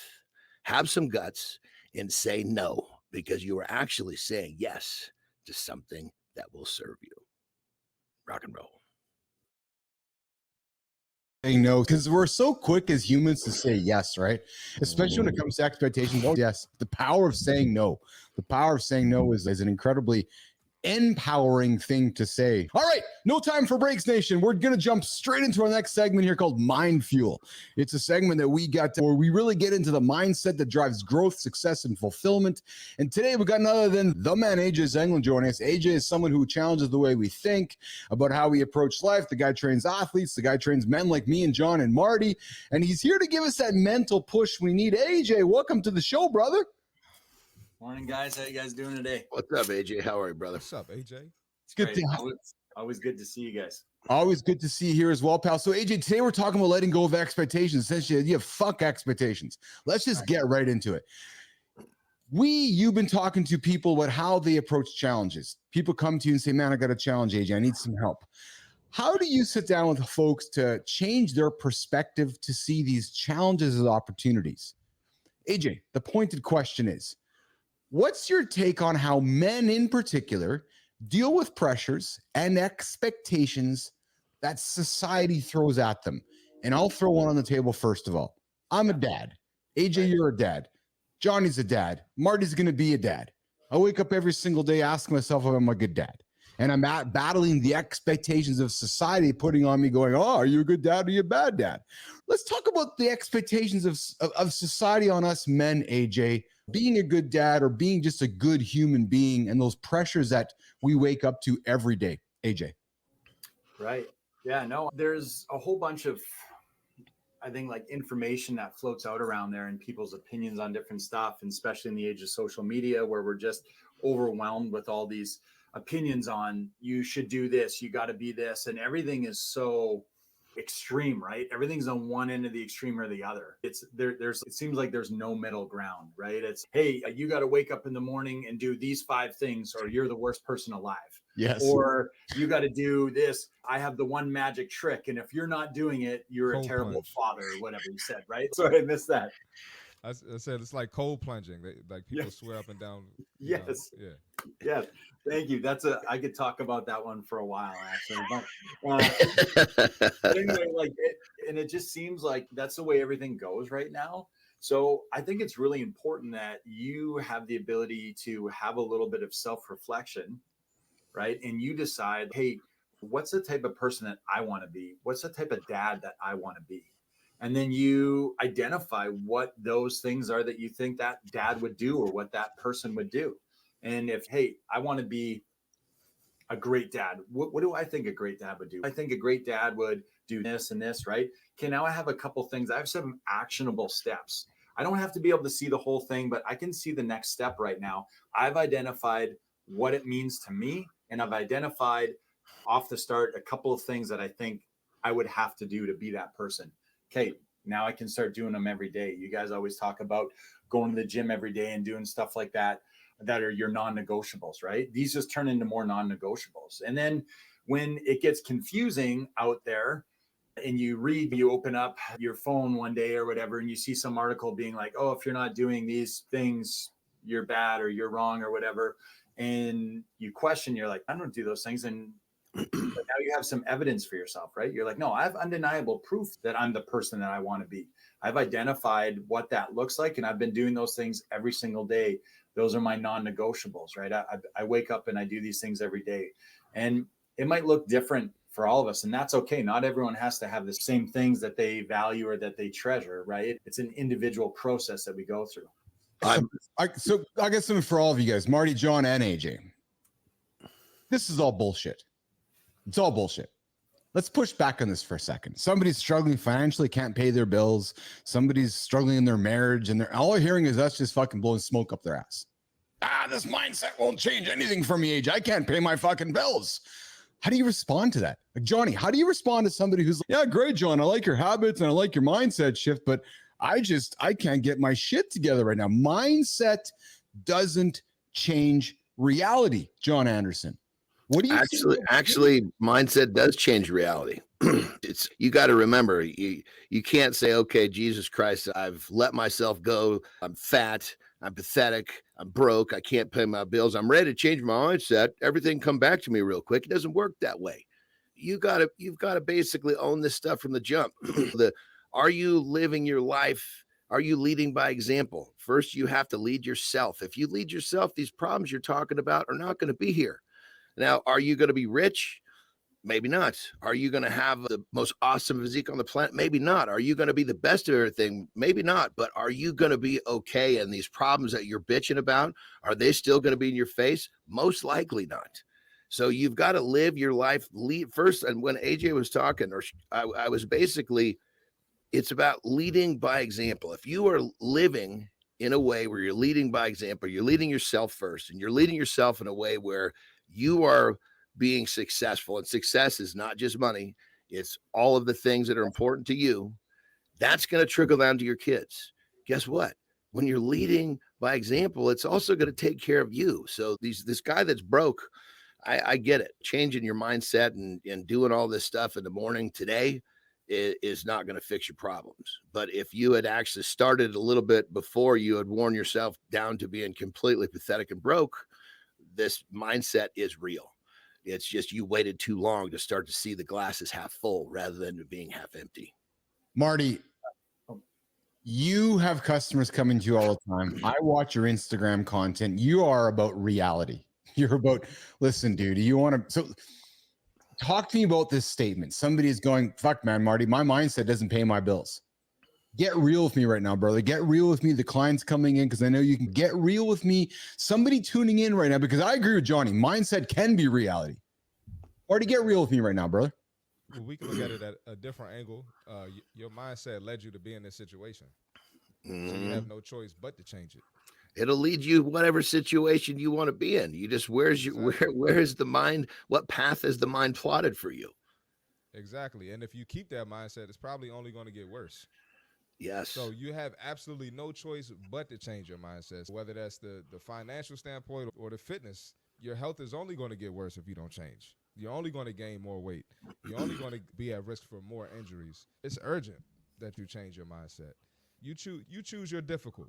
have some guts, and say no, because you are actually saying yes to something that will serve you. Rock and roll. No, because we're so quick as humans to say yes, right? Especially when it comes to expectations. Oh, yes. The power of saying no. The power of saying no is an incredibly empowering thing to say. All right, no time for breaks, Nation. We're going to jump straight into our next segment here called Mind Fuel. It's a segment that we got where we really get into the mindset that drives growth, success, and fulfillment. And today we got none other than the man, AJ Zeglin, joining us. AJ is someone who challenges the way we think about how we approach life. The guy trains athletes. The guy trains men like me and John and Marty. And he's here to give us that mental push we need. AJ, welcome to the show, brother. Morning, guys. How you guys doing today? What's up, AJ? How are you, brother? What's up, AJ? It's good to always good to see you guys. Always good to see you here as well, pal. So, AJ, today we're talking about letting go of expectations. Essentially, you have fuck expectations. Let's just get right into it. You've been talking to people about how they approach challenges. People come to you and say, man, I got a challenge, AJ. I need some help. How do you sit down with folks to change their perspective to see these challenges as opportunities? AJ, the pointed question is, what's your take on how men in particular deal with pressures and expectations that society throws at them? And I'll throw one on the table first of all. I'm a dad. AJ, you're a dad. Johnny's a dad. Marty's going to be a dad. I wake up every single day asking myself if I'm a good dad. And I'm battling the expectations of society putting on me going, oh, are you a good dad or are you a bad dad? Let's talk about the expectations of society on us men, AJ. Being a good dad or being just a good human being and those pressures that we wake up to every day. AJ. Right. Yeah, no, there's a whole bunch of, I think, like information that floats out around there and people's opinions on different stuff, and especially in the age of social media where we're just overwhelmed with all these opinions on you should do this, you got to be this, and everything is so extreme, right? Everything's on one end of the extreme or the other. It seems like there's no middle ground, right? It's, hey, you got to wake up in the morning and do these 5 things or you're the worst person alive. Yes. Or you got to do this. I have the one magic trick. And if you're not doing it, you're a terrible father or whatever you said, right? Sorry, I missed that. I said it's like cold plunging. Like people swear up and down. Yes. Yeah. Yeah. Thank you. I could talk about that one for a while, actually. But anyway, and it just seems like that's the way everything goes right now. So I think it's really important that you have the ability to have a little bit of self-reflection, right? And you decide, hey, what's the type of person that I want to be? What's the type of dad that I want to be? And then you identify what those things are that you think that dad would do or what that person would do. And if, hey, I want to be a great dad, what do I think a great dad would do? I think a great dad would do this and this, right? Okay, now I have a couple things. I have some actionable steps. I don't have to be able to see the whole thing, but I can see the next step right now. I've identified what it means to me, and I've identified off the start a couple of things that I think I would have to do to be that person. Okay, now I can start doing them every day. You guys always talk about going to the gym every day and doing stuff like that are your non-negotiables, right? These just turn into more non-negotiables. And then when it gets confusing out there and you open up your phone one day or whatever, and you see some article being like, oh, if you're not doing these things, you're bad or you're wrong or whatever. And you question, you're like, I don't do those things. And but now you have some evidence for yourself, right? You're like, no, I have undeniable proof that I'm the person that I want to be. I've identified what that looks like, and I've been doing those things every single day. Those are my non-negotiables, right? I wake up and I do these things every day. And it might look different for all of us, and that's okay. Not everyone has to have the same things that they value or that they treasure, right? It's an individual process that we go through. So I got something for all of you guys, Marty, John, and AJ. This is all bullshit. It's all bullshit. Let's push back on this for a second. Somebody's struggling financially, can't pay their bills. Somebody's struggling in their marriage, and all they're hearing is us just fucking blowing smoke up their ass. This mindset won't change anything for me, AJ. I can't pay my fucking bills. How do you respond to that? Like, Johnny, how do you respond to somebody who's like, yeah, great, John. I like your habits and I like your mindset shift, but I can't get my shit together right now. Mindset doesn't change reality, John Anderson. What do you actually mindset does change reality. You got to remember, you can't say, okay, Jesus Christ, I've let myself go. I'm fat. I'm pathetic. I'm broke. I can't pay my bills. I'm ready to change my mindset. Everything come back to me real quick. It doesn't work that way. You've got to basically own this stuff from the jump. Are you living your life? Are you leading by example? First, you have to lead yourself. If you lead yourself, these problems you're talking about are not going to be here. Now, are you going to be rich? Maybe not. Are you going to have the most awesome physique on the planet? Maybe not. Are you going to be the best of everything? Maybe not. But are you going to be okay? And these problems that you're bitching about, are they still going to be in your face? Most likely not. So you've got to live your life first. And when AJ was talking, or I was basically, it's about leading by example. If you are living in a way where you're leading by example, you're leading yourself first, and you're leading yourself in a way where you are being successful, and success is not just money, it's all of the things that are important to you. That's going to trickle down to your kids. Guess what? When you're leading by example, it's also going to take care of you. So this guy that's broke, I get it. Changing your mindset and doing all this stuff in the morning today is not going to fix your problems. But if you had actually started a little bit before you had worn yourself down to being completely pathetic and broke, this mindset is real. It's just you waited too long to start to see the glass is half full rather than being half empty. Marty, you have customers coming to you all the time. I watch your Instagram content. You are about reality. You're about, listen, dude, do you want to, so talk to me about this statement. Somebody is going, fuck, man, Marty, my mindset doesn't pay my bills. Get real with me right now, brother. Get real with me. The client's coming in because I know you can get real with me. Somebody tuning in right now, because I agree with Johnny. Mindset can be reality. Marty, get real with me right now, brother. Well, we can look at it at a different angle. Your mindset led you to be in this situation. So you have no choice but to change it. It'll lead you whatever situation you want to be in. You just, where is the mind? What path is the mind plotted for you? Exactly. And if you keep that mindset, it's probably only going to get worse. Yes. So you have absolutely no choice but to change your mindset, whether that's the financial standpoint or the fitness. Your health is only going to get worse if you don't change. You're only going to gain more weight. You're only going to be at risk for more injuries. It's urgent that you change your mindset. You choose your difficult.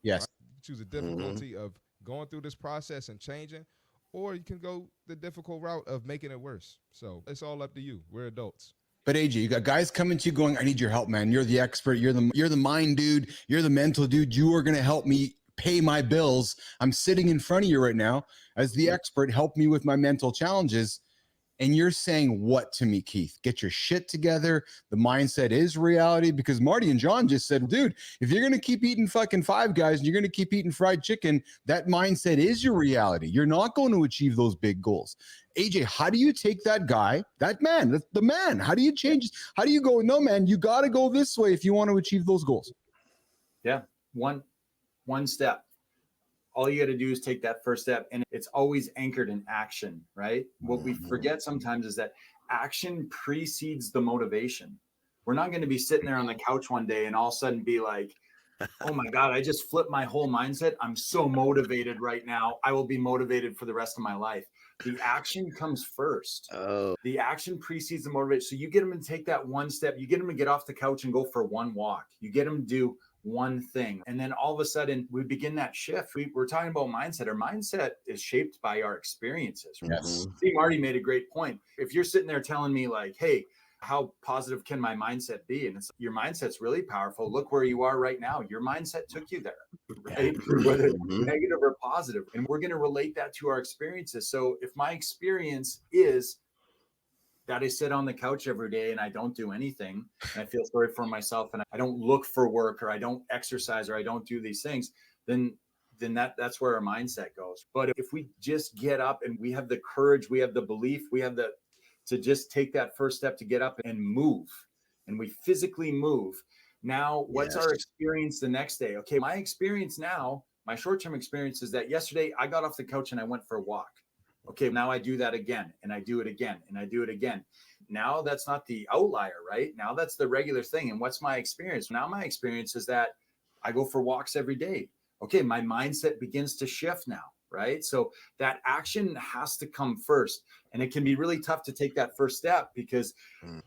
Yes. Right? You choose the difficulty of going through this process and changing, or you can go the difficult route of making it worse. So it's all up to you. We're adults. But AJ, you got guys coming to you going, I need your help, man. You're the expert. You're the mind dude. You're the mental dude. You are going to help me pay my bills. I'm sitting in front of you right now as the expert. Help me with my mental challenges. And you're saying what to me, Keith? Get your shit together. The mindset is reality, because Marty and John just said, dude, if you're going to keep eating fucking Five Guys and you're going to keep eating fried chicken, that mindset is your reality. You're not going to achieve those big goals. AJ, how do you take that guy, that man, the man? How do you change? How do you go, no, man, you got to go this way if you want to achieve those goals? Yeah. One step. All you got to do is take that first step, and it's always anchored in action, right? What we forget sometimes is that action precedes the motivation. We're not going to be sitting there on the couch one day and all of a sudden be like, oh my God, I just flipped my whole mindset. I'm so motivated right now. I will be motivated for the rest of my life. The action comes first. Oh, The action precedes the motivation. So you get them to take that one step. You get them to get off the couch and go for one walk. You get them to do one thing. And then all of a sudden we begin that shift. We're talking about mindset. Our mindset is shaped by our experiences. Right? Yes. See, Marty made a great point. If you're sitting there telling me like, hey, how positive can my mindset be? And it's, your mindset's really powerful. Look where you are right now. Your mindset took you there, right? Whether it's negative or positive. And we're going to relate that to our experiences. So if my experience is that I sit on the couch every day and I don't do anything, and I feel sorry for myself, and I don't look for work, or I don't exercise, or I don't do these things, then that's where our mindset goes. But if we just get up and we have the courage, we have the belief, we have to just take that first step to get up and move, and we physically move. Now, what's our experience the next day? Okay, my experience now, my short-term experience is that yesterday I got off the couch and I went for a walk. Okay, now I do that again, and I do it again, and I do it again. Now that's not the outlier, right? Now that's the regular thing. And what's my experience? Now my experience is that I go for walks every day. Okay, my mindset begins to shift now, right? So that action has to come first. And it can be really tough to take that first step because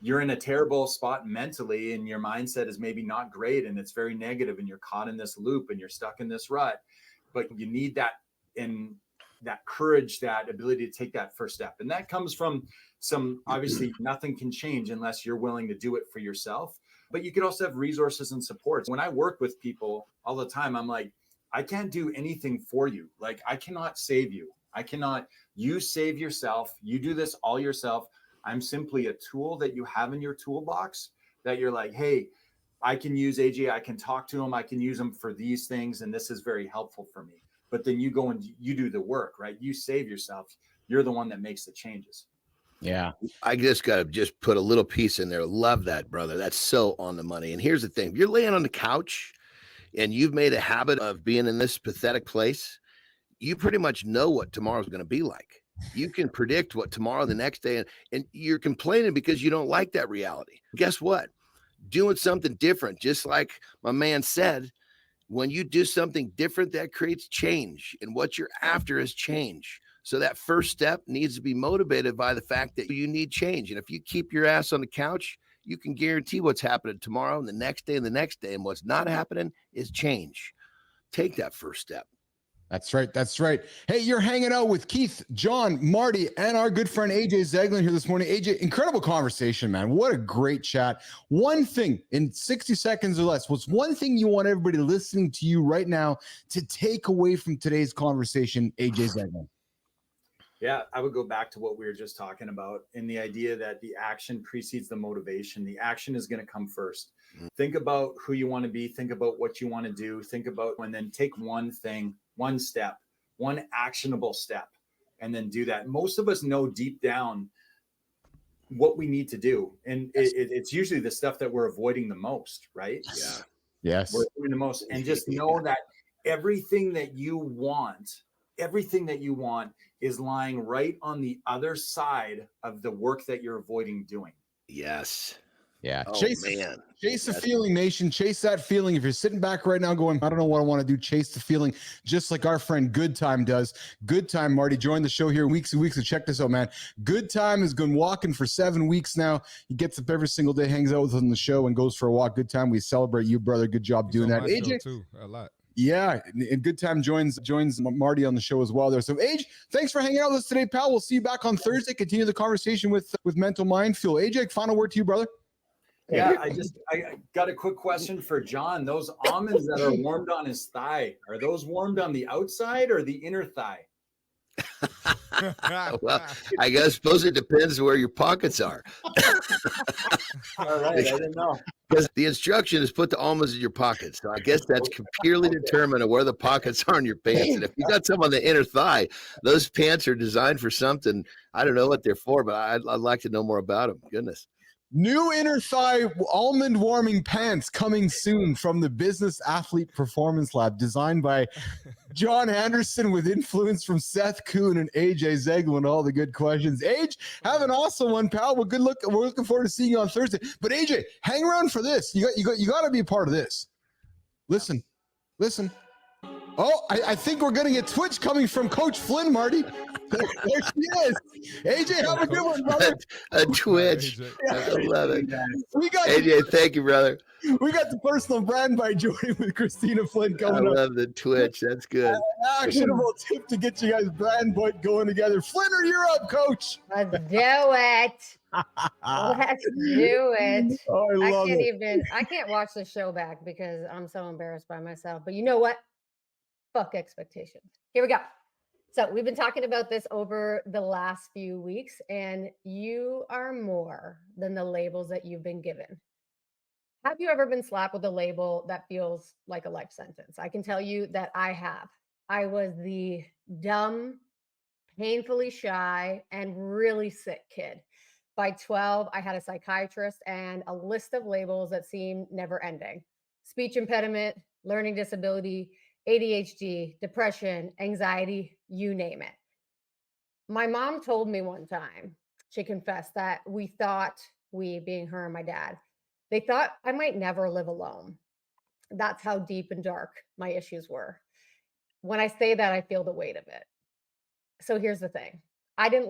you're in a terrible spot mentally, and your mindset is maybe not great, and it's very negative, and you're caught in this loop and you're stuck in this rut. But you need that courage, that ability to take that first step. And that comes from obviously nothing can change unless you're willing to do it for yourself. But you could also have resources and supports. When I work with people all the time, I'm like, I can't do anything for you. Like, I cannot save you. You save yourself. You do this all yourself. I'm simply a tool that you have in your toolbox that you're like, hey, I can use AJ. I can talk to him. I can use him for these things. And this is very helpful for me. But then you go and you do the work, right? You save yourself. You're the one that makes the changes. Yeah. I just got to put a little piece in there. Love that, brother. That's so on the money. And here's the thing. If you're laying on the couch and you've made a habit of being in this pathetic place, you pretty much know what tomorrow's going to be like. You can predict what tomorrow, the next day, and you're complaining because you don't like that reality. Guess what? Doing something different, just like my man said, when you do something different, that creates change. And what you're after is change. So that first step needs to be motivated by the fact that you need change. And if you keep your ass on the couch, you can guarantee what's happening tomorrow and the next day and the next day. And what's not happening is change. Take that first step. That's right. That's right. Hey, you're hanging out with Keith, John, Marty, and our good friend AJ Zeglin here this morning. AJ, incredible conversation, man. What a great chat. One thing in 60 seconds or less, what's one thing you want everybody listening to you right now to take away from today's conversation, AJ Zeglin? Yeah, I would go back to what we were just talking about, in the idea that the action precedes the motivation. The action is going to come first. Think about who you want to be. Think about what you want to do. Think about, and then take one thing, one step, one actionable step, and then do that. Most of us know deep down what we need to do. And it's usually the stuff that we're avoiding the most, right? Yeah. Yes. We're avoiding the most. And just know that everything that you want is lying right on the other side of the work that you're avoiding doing. Yes. Yeah. Oh, Chase the feeling, nation. Chase that feeling. If you're sitting back right now going, I don't know what I want to do, chase the feeling, just like our friend Good Time does. Good Time, Marty, joined the show here weeks and weeks. So check this out, man. Good Time has been walking for 7 weeks now. He gets up every single day, hangs out with us on the show, and goes for a walk. Good Time. We celebrate you, brother. Good job doing that. AJ too, a lot. Yeah, and Good Time joins Marty on the show as well there. So AJ, thanks for hanging out with us today, pal. We'll see you back on Thursday. Continue the conversation with Mental Mindful. AJ, final word to you, brother. Yeah, I got a quick question for John. Those almonds that are warmed on his thigh, are those warmed on the outside or the inner thigh? Well, I suppose it depends where your pockets are. All right, I didn't know. Because the instruction is put the almonds in your pockets. So I guess that's purely determined of where the pockets are in your pants. And if you got some on the inner thigh, those pants are designed for something. I don't know what they're for, but I'd like to know more about them. Goodness. New inner thigh almond warming pants coming soon from the Business Athlete Performance Lab, designed by John Anderson with influence from Seth Kuhn and AJ Zeglin. All the good questions. AJ, have an awesome one, pal. We're looking forward to seeing you on Thursday. But AJ, hang around for this. You got to be a part of this. Listen. Oh, I think we're going to get Twitch coming from Coach Flynn, Marty. There she is. AJ, have a good one, brother. A Twitch. I love it. AJ, thank you, brother. We got the personal brand by joining with Christina Flynn coming up. I love the Twitch. That's good. Actionable tip to get you guys brand going together. Flinner, you're up, Coach. Let's do it. Let's do it. Oh, I love it. I can't watch the show back because I'm so embarrassed by myself. But you know what? Fuck expectations. Here we go. So we've been talking about this over the last few weeks, and you are more than the labels that you've been given. Have you ever been slapped with a label that feels like a life sentence? I can tell you that I have. I was the dumb, painfully shy, and really sick kid. By 12, I had a psychiatrist and a list of labels that seemed never ending. Speech impediment, learning disability, ADHD, depression, anxiety, you name it. My mom told me one time, she confessed that we, being her and my dad, they thought I might never live alone. That's how deep and dark my issues were. When I say that, I feel the weight of it. So here's the thing. I did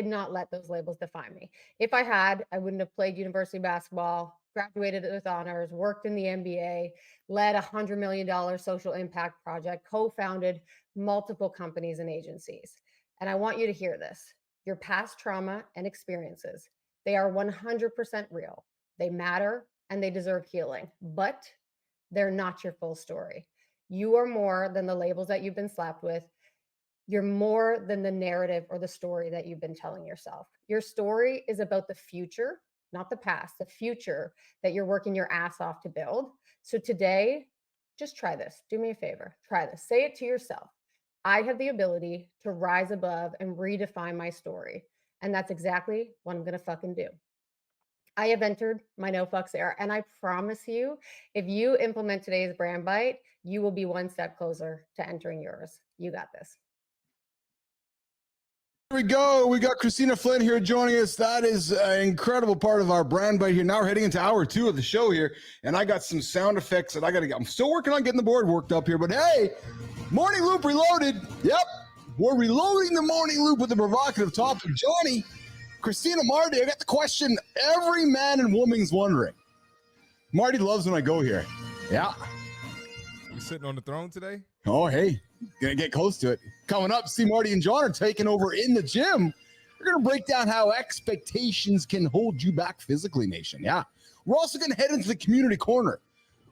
not let those labels define me. If I had, I wouldn't have played university basketball, graduated with honors, worked in the NBA, led a $100 million social impact project, co-founded multiple companies and agencies. And I want you to hear this. Your past trauma and experiences, they are 100% real. They matter and they deserve healing, but they're not your full story. You are more than the labels that you've been slapped with. You're more than the narrative or the story that you've been telling yourself. Your story is about the future, not the past, the future that you're working your ass off to build. So today, just try this. Do me a favor. Try this. Say it to yourself. I have the ability to rise above and redefine my story. And that's exactly what I'm going to fucking do. I have entered my no fucks era. And I promise you, if you implement today's brand bite, you will be one step closer to entering yours. You got this. Here we go. We got Christina Flynn here joining us. That is an incredible part of our brand bite here. Now we're heading into hour 2 of the show here, and I got some sound effects that I'm still working on getting the board worked up here, but hey, Morning Loop reloaded. Yep, we're reloading the Morning Loop with a provocative topic. Johnny, Christina, Marty, I got the question every man and woman's wondering. Marty loves when I go here. Yeah. You sitting on the throne today? Oh, hey, gonna get close to it. Coming up, see Marty and John are taking over in the gym. We're gonna break down how expectations can hold you back physically, nation. Yeah. We're also gonna head into the community corner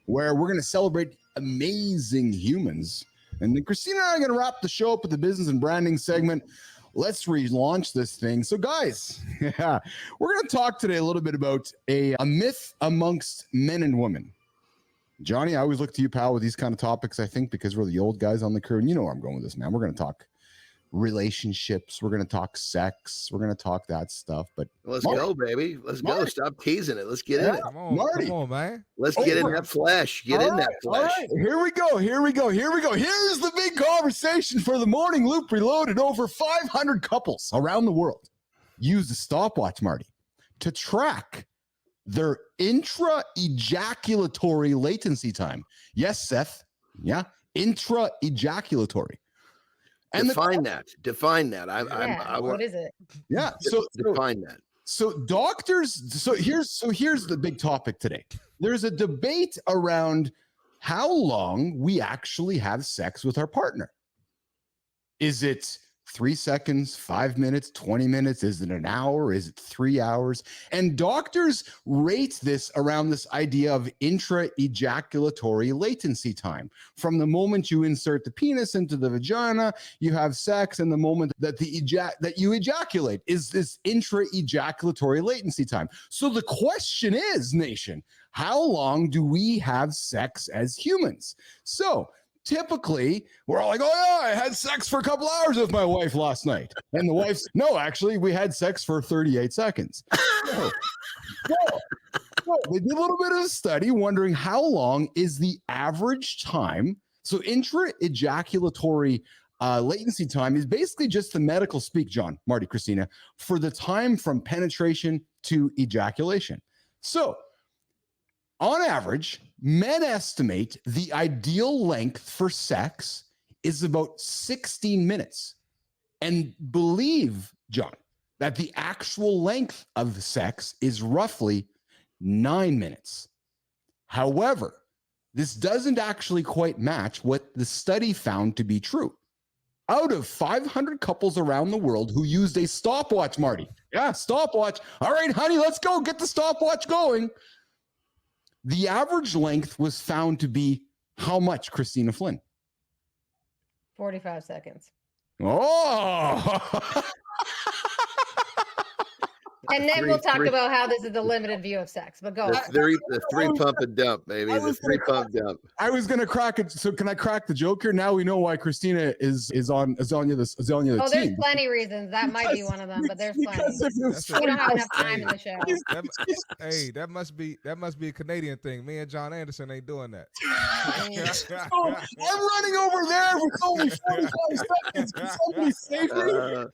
where we're gonna celebrate amazing humans. And then Christina and I are gonna wrap the show up with the business and branding segment. Let's relaunch this thing. So guys, yeah, we're gonna talk today a little bit about a myth amongst men and women. Johnny, I always look to you, pal, with these kind of topics, I think, because we're the old guys on the crew. And you know where I'm going with this, man. We're going to talk relationships. We're going to talk sex. We're going to talk that stuff. But let's go, baby. Let's go. Stop teasing it. Let's get in it. Come on, Marty. Come on, man. Let's get in that flesh. Get in that flesh. All right. Here we go. Here's the big conversation for the Morning Loop Reloaded. Over 500 couples around the world use the stopwatch, Marty, to track their intra-ejaculatory latency time. Yes, Seth. Yeah, intra-ejaculatory. And Define that. What is it? Yeah. So define that. So doctors. So here's the big topic today. There's a debate around how long we actually have sex with our partner. Is it 3 seconds, 5 minutes, 20 minutes? Is it an hour? Is it 3 hours? And doctors rate this around this idea of intra-ejaculatory latency time. From the moment you insert the penis into the vagina, you have sex, and the moment that that you ejaculate is this intra-ejaculatory latency time. So the question is, nation, how long do we have sex as humans? So typically, we're all like, oh, yeah, I had sex for a couple hours with my wife last night. And the wife's, no, actually, we had sex for 38 seconds. So they did a little bit of a study wondering how long is the average time. So intra-ejaculatory latency time is basically just the medical speak, John, Marty, Christina, for the time from penetration to ejaculation. So on average, men estimate the ideal length for sex is about 16 minutes. And believe, John, that the actual length of sex is roughly 9 minutes. However, this doesn't actually quite match what the study found to be true. Out of 500 couples around the world who used a stopwatch, Marty. Yeah, stopwatch. All right, honey, let's go. Get the stopwatch going. The average length was found to be how much, Christina Flynn? 45 seconds. Oh! And then we'll talk about how this is the limited view of sex, but go. The three pump and dump, baby. The three pump dump. I was gonna crack it. So can I crack the joke here? Now we know why Christina is on Azania the team. There's plenty of reasons. That might be one of them, but there's plenty. We don't have enough time in the show. That must be a Canadian thing. Me and John Anderson ain't doing that. I'm running over there for only 45 seconds. Can somebody save me?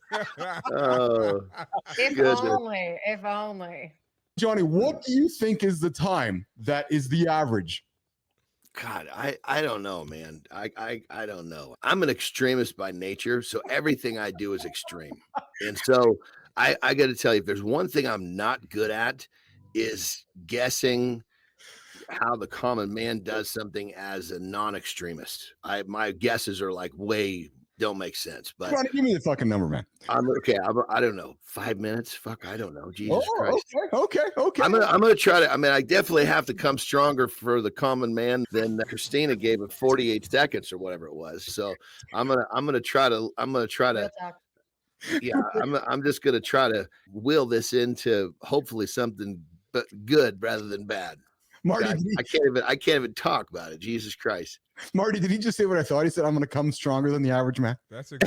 If only. Johnny, what do you think is the time that is the average? God, I don't know, man. I don't know. I'm an extremist by nature, so everything I do is extreme. And so I got to tell you, if there's one thing I'm not good at is guessing how the common man does something as a non-extremist. My guesses are like don't make sense. But give me the fucking number, man. I'm okay. I don't know. 5 minutes? Fuck, I don't know. Jesus Christ. Okay. I'm gonna try to. I mean, I definitely have to come stronger for the common man than Christina gave it 48 seconds or whatever it was. So I'm gonna try to. Yeah, I'm just gonna try to will this into hopefully something but good rather than bad. Marty, God, I can't even talk about it. Jesus Christ. Marty, did he just say what I thought? He said, I'm going to come stronger than the average man.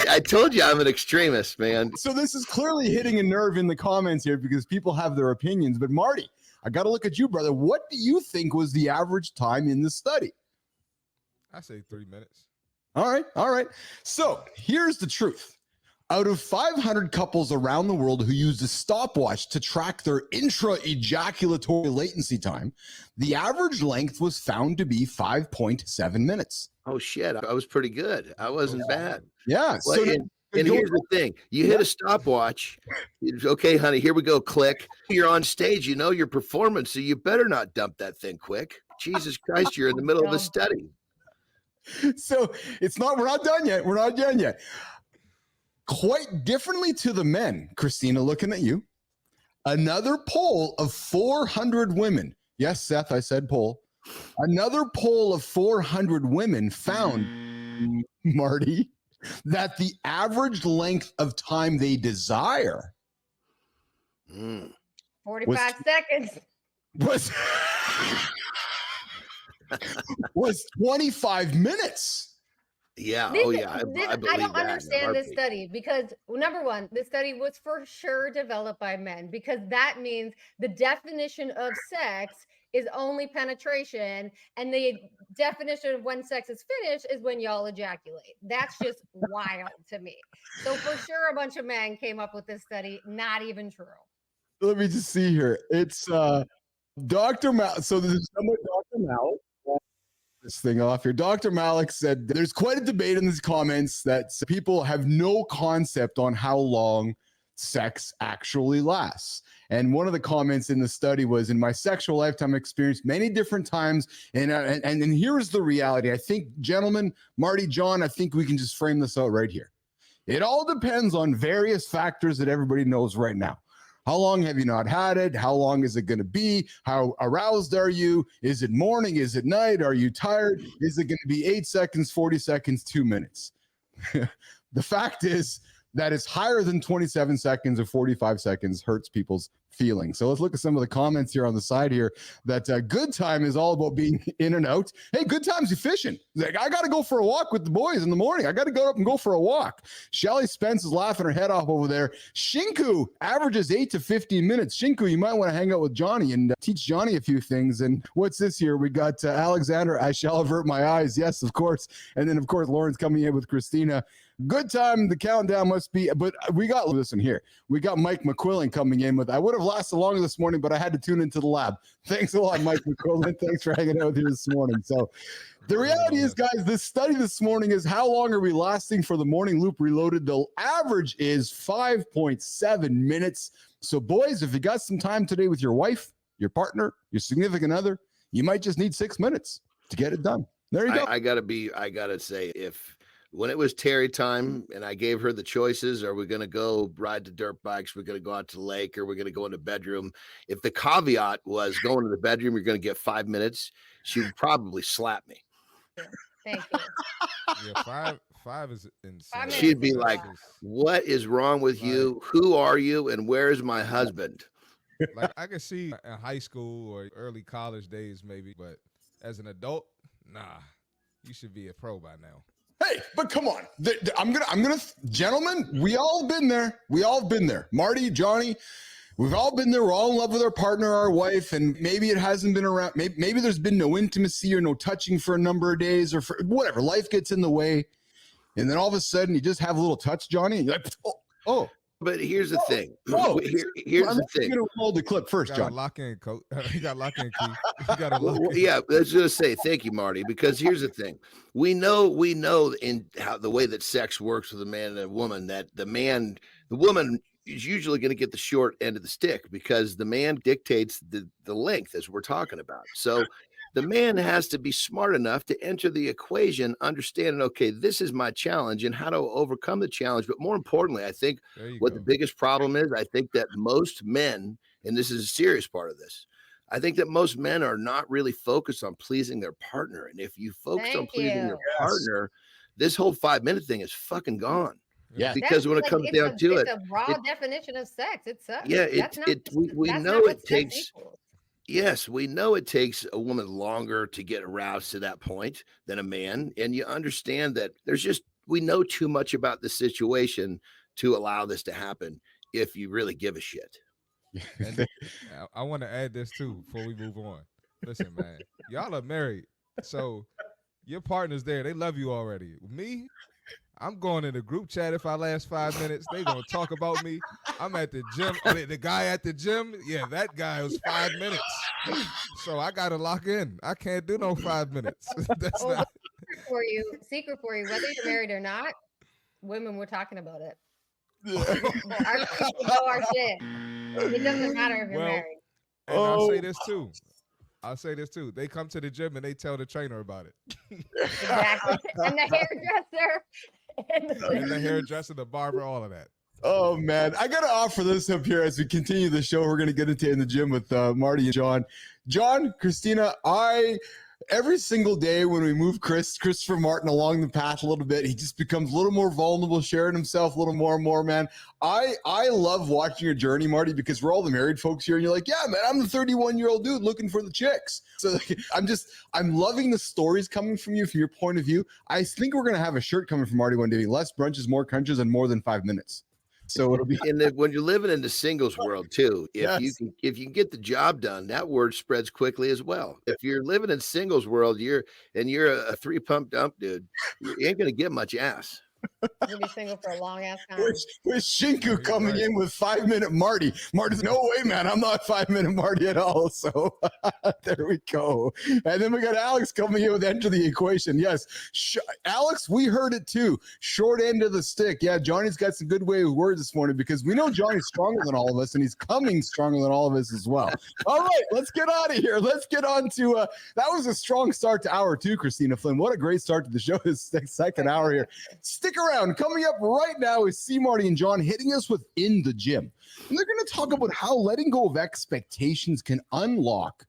I told you I'm an extremist, man. So this is clearly hitting a nerve in the comments here because people have their opinions. But Marty, I got to look at you, brother. What do you think was the average time in the study? I say 3 minutes. All right. So here's the truth. Out of 500 couples around the world who used a stopwatch to track their intra-ejaculatory latency time, the average length was found to be 5.7 minutes. Oh, shit. I was pretty good. I wasn't bad. Yeah. Well, and here's the thing. You hit a stopwatch. Okay, honey, here we go. Click. You're on stage. You know your performance, so you better not dump that thing quick. Jesus Christ, you're in the middle of a study. So we're not done yet. Quite differently to the men, Christina, looking at you, another poll of 400 women. Yes, Seth, I said poll. Another poll of 400 women found, Marty, that the average length of time they desire 45 seconds was 25 minutes. Yeah. I don't understand this study because, number one, this study was for sure developed by men because that means the definition of sex is only penetration, and the definition of when sex is finished is when y'all ejaculate. That's just wild to me. So for sure, a bunch of men came up with this study. Not even true. Let me just see here. It's Dr. Mal. So this is someone, Dr. Mal. This thing off here. Dr. Malik said there's quite a debate in these comments that people have no concept on how long sex actually lasts. And one of the comments in the study was, in my sexual lifetime experience many different times. And here's the reality. I think, gentlemen, Marty, John, I think we can just frame this out right here. It all depends on various factors that everybody knows right now. How long have you not had it? How long is it going to be? How aroused are you? Is it morning? Is it night? Are you tired? Is it going to be 8 seconds, 40 seconds, 2 minutes? The fact is that it's higher than 27 seconds or 45 seconds hurts people's feelings. So let's look at some of the comments here on the side here. That good time is all about being in and out. Hey, good time's efficient. Like, I got to go for a walk with the boys in the morning. I got to go up and go for a walk. Shelly Spence is laughing her head off over there. Shinku averages 8 to 15 minutes. Shinku, you might want to hang out with Johnny and teach Johnny a few things. And what's this here? We got Alexander, I shall avert my eyes. Yes, of course. And then, of course, Lauren's coming in with Christina. Good time. The countdown must be, but we got, listen here. We got Mike McQuillan coming in with, I would have lasted longer this morning, but I had to tune into the lab. Thanks a lot, Mike McQuillan. Thanks for hanging out here this morning. So the reality is, guys, this study this morning is how long are we lasting for the morning loop reloaded? The average is 5.7 minutes. So boys, if you got some time today with your wife, your partner, your significant other, you might just need 6 minutes to get it done. There you go. I gotta say, when it was Terry time and I gave her the choices, are we going to go ride the dirt bikes? We're going to go out to the lake, or we're going to go in the bedroom. If the caveat was going to the bedroom, you're going to get 5 minutes, she would probably slap me. Thank you. Yeah, five is insane. She'd be like, what is wrong with you? Who are you? And where's my husband? Like, I could see in high school or early college days maybe, but as an adult, nah, you should be a pro by now. Hey, but come on. I'm gonna, gentlemen, we all been there. We all been there. Marty, Johnny, we've all been there. We're all in love with our partner, our wife, and maybe it hasn't been around. Maybe there's been no intimacy or no touching for a number of days, or for whatever. Life gets in the way, and then all of a sudden you just have a little touch, Johnny, and you're like, oh. But here's the thing. Here's the thing. You're gonna hold the clip first, John. Lock in, coach. You got lock in, Keith. You got to lock in. Yeah, let's just say thank you, Marty. Because here's the thing: we know in how the way that sex works with a man and a woman, that the woman is usually going to get the short end of the stick because the man dictates the length, as we're talking about. So the man has to be smart enough to enter the equation, understanding, okay, this is my challenge and how to overcome the challenge. But more importantly, I think the biggest problem is, I think that most men, and this is a serious part of this, I think that most men are not really focused on pleasing their partner. And if you focus on pleasing your partner, this whole 5 minute thing is fucking gone. Yeah, because when it comes down to it, it's a raw definition of sex. It's yeah, we know it takes. Yes, we know it takes a woman longer to get aroused to that point than a man. And you understand that we know too much about the situation to allow this to happen if you really give a shit. And I want to add this too before we move on. Listen, man, y'all are married. So your partner's there. They love you already. Me, I'm going in the group chat. If I last 5 minutes, they going to talk about me. I'm at the gym. The guy at the gym, yeah, that guy was 5 minutes. So I got to lock in. I can't do no 5 minutes. That's not. Secret for you, whether you're married or not, women were talking about it. our shit. It doesn't matter if you're married. And I'll say this too. They come to the gym and they tell the trainer about it. Exactly. And the hairdresser. And the hairdresser, the barber, all of that. Oh, man. I got to offer this up here as we continue the show. We're going to get into in the gym with Marty and John. John, Christina, every single day when we move Christopher Martin along the path a little bit, he just becomes a little more vulnerable, sharing himself a little more and more, man. I love watching your journey, Marty, because we're all the married folks here, and you're like, yeah, man, I'm the 31-year-old dude looking for the chicks. So I'm loving the stories coming from you, from your point of view. I think we're going to have a shirt coming from Marty one day: less brunches, more crunches, and more than 5 minutes. So it'll be. And when you're living in the singles world too, if you can get the job done, that word spreads quickly as well. If you're living in singles world, you're a 3 pump dump dude, you ain't gonna get much ass. You'll be single for a long ass time. With Shinku coming in with 5-minute Marty. Marty's no way, man. I'm not 5-minute Marty at all. So there we go. And then we got Alex coming in with enter the equation. Yes, Alex, we heard it too. Short end of the stick. Yeah, Johnny's got some good way with words this morning because we know Johnny's stronger than all of us, and he's coming stronger than all of us as well. All right, let's get out of here. Let's get on to that was a strong start to hour 2, Christina Flynn. What a great start to the show. This second hour here. Stick around. Coming up right now is C. Marty and John hitting us with In the Gym. And they're going to talk about how letting go of expectations can unlock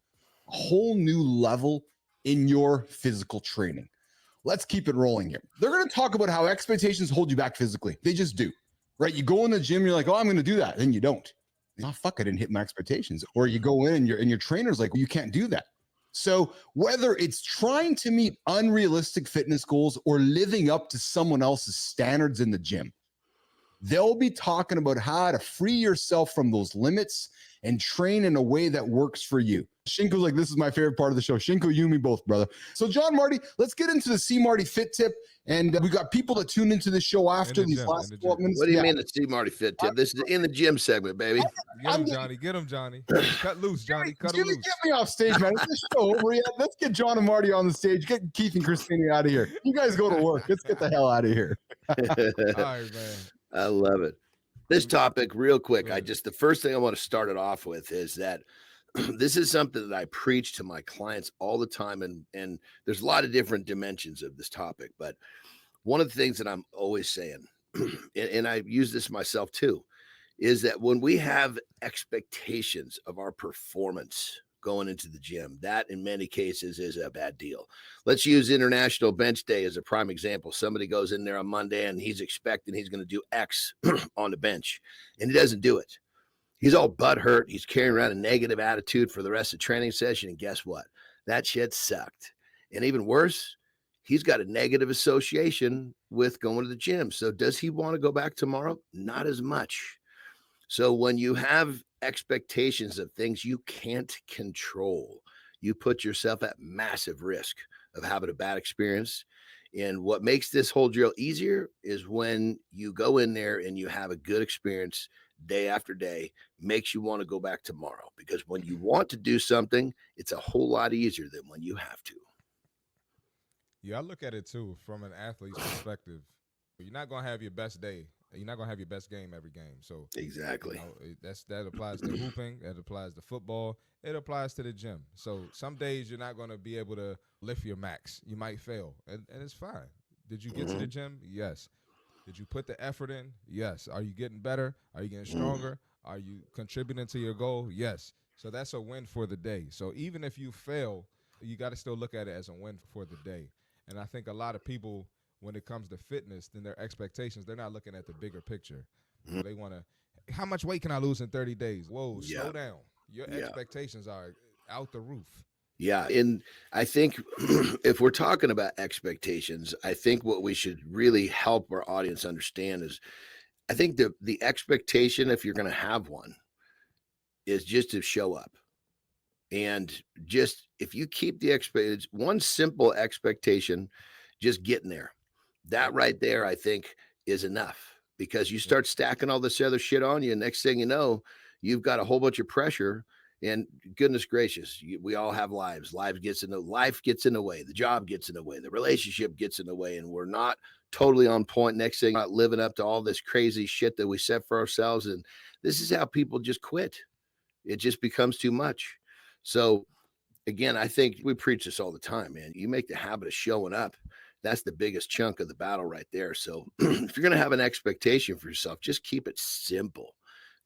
a whole new level in your physical training. Let's keep it rolling here. They're going to talk about how expectations hold you back physically. They just do, right? You go in the gym, you're like, oh, I'm going to do that. Then you don't. Oh, fuck, I didn't hit my expectations. Or you go in and your trainer's like, well, you can't do that. So whether it's trying to meet unrealistic fitness goals or living up to someone else's standards in the gym, they'll be talking about how to free yourself from those limits and train in a way that works for you. Shinko's like, this is my favorite part of the show. Shinko, you and me both, brother. So John, Marty, let's get into the C. Marty Fit Tip. And we got people that tune into the show after these last 12 minutes. What do you mean the C. Marty Fit Tip? This is the In the Gym segment, baby. Get him, Johnny. Get him, Johnny. Cut loose, Johnny. Cut him loose. Get me off stage, man. Is this show over yet? Let's get John and Marty on the stage. Get Keith and Christina out of here. You guys go to work. Let's get the hell out of here. All right, man. I love it. This topic, real quick, the first thing I want to start it off with is that this is something that I preach to my clients all the time. And there's a lot of different dimensions of this topic. But one of the things that I'm always saying, and I use this myself too, is that when we have expectations of our performance going into the gym, that in many cases is a bad deal. Let's use International Bench Day as a prime example. Somebody goes in there on Monday and he's expecting he's going to do X on the bench, and he doesn't do it. He's all butthurt. He's carrying around a negative attitude for the rest of the training session. And guess what? That shit sucked. And even worse, he's got a negative association with going to the gym. So does he want to go back tomorrow? Not as much. So when you have expectations of things you can't control, you put yourself at massive risk of having a bad experience. And what makes this whole drill easier is when you go in there and you have a good experience day after day, makes you want to go back tomorrow. Because when you want to do something, it's a whole lot easier than when you have to. Yeah, I look at it too from an athlete's perspective. You're not going to have your best day. You're not going to have your best game every game. So exactly, that applies to hooping. That applies to football. It applies to the gym. So some days you're not going to be able to lift your max. You might fail, and it's fine. Did you get to the gym? Yes. Did you put the effort in? Yes. Are you getting better? Are you getting stronger? Are you contributing to your goal? Yes. So that's a win for the day. So even if you fail, you got to still look at it as a win for the day. And I think a lot of people, when it comes to fitness, then their expectations, they're not looking at the bigger picture. So they want to, how much weight can I lose in 30 days? Whoa, slow down. Your expectations are out the roof. Yeah. And I think if we're talking about expectations, I think what we should really help our audience understand is, I think the expectation, if you're going to have one, is just to show up. And just, if you keep the expectations, one simple expectation, just getting there, that right there, I think is enough, because you start stacking all this other shit on you. And next thing you know, you've got a whole bunch of pressure. And goodness gracious, we all have lives. Life gets in the way. The job gets in the way. The relationship gets in the way. And we're not totally on point. Next thing, not living up to all this crazy shit that we set for ourselves. And this is how people just quit. It just becomes too much. So again, I think we preach this all the time, man. You make the habit of showing up. That's the biggest chunk of the battle right there. So if you're going to have an expectation for yourself, just keep it simple.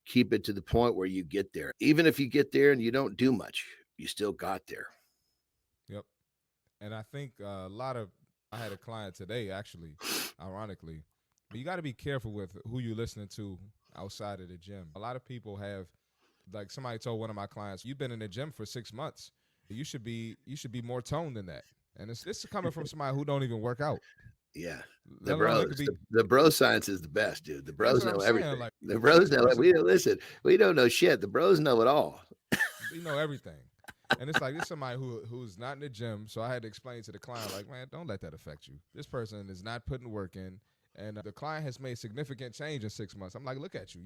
Keep it to the point where you get there. Even if you get there and you don't do much, you still got there. Yep. And I think I had a client today, actually, ironically, but you got to be careful with who you're listening to outside of the gym. A lot of people have, like somebody told one of my clients, you've been in the gym for 6 months. You should be more toned than that. And this is coming from somebody who don't even work out. Yeah. The bros, the bro science is the best, dude. The bros know everything. Like, the bros know, we don't know shit. The bros know it all. We know everything. And it's like, this is somebody who's not in the gym. So I had to explain to the client, like, man, don't let that affect you. This person is not putting work in. And the client has made significant change in 6 months. I'm like, look at you.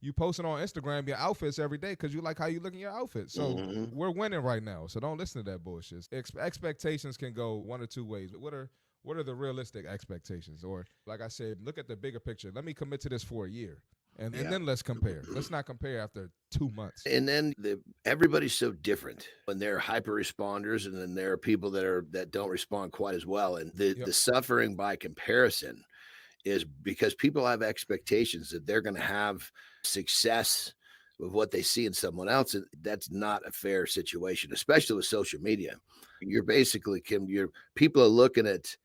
You posting on Instagram your outfits every day because you like how you look in your outfit. So we're winning right now. So don't listen to that bullshit. Expectations can go one or two ways. What are the realistic expectations? Or like I said, look at the bigger picture. Let me commit to this for a year. And then let's compare. Let's not compare after 2 months. And then everybody's so different. When they're hyper responders, and then there are people that don't respond quite as well. And the suffering by comparison is because people have expectations that they're going to have success with what they see in someone else. And that's not a fair situation, especially with social media. You're basically, people are looking at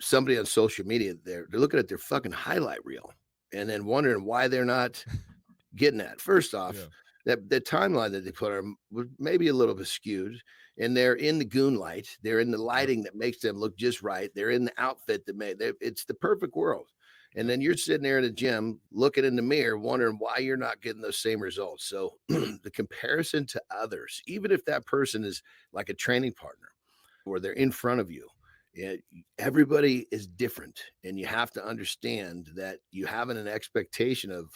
somebody on social media. They're looking at their fucking highlight reel and then wondering why they're not getting that. First off, that the timeline that they put on was maybe a little bit skewed, and they're in the goon light. They're in the lighting that makes them look just right. They're in the outfit it's the perfect world. And then you're sitting there in the gym, looking in the mirror, wondering why you're not getting those same results. So the comparison to others, even if that person is like a training partner or they're in front of you, everybody is different. And you have to understand that you having an expectation of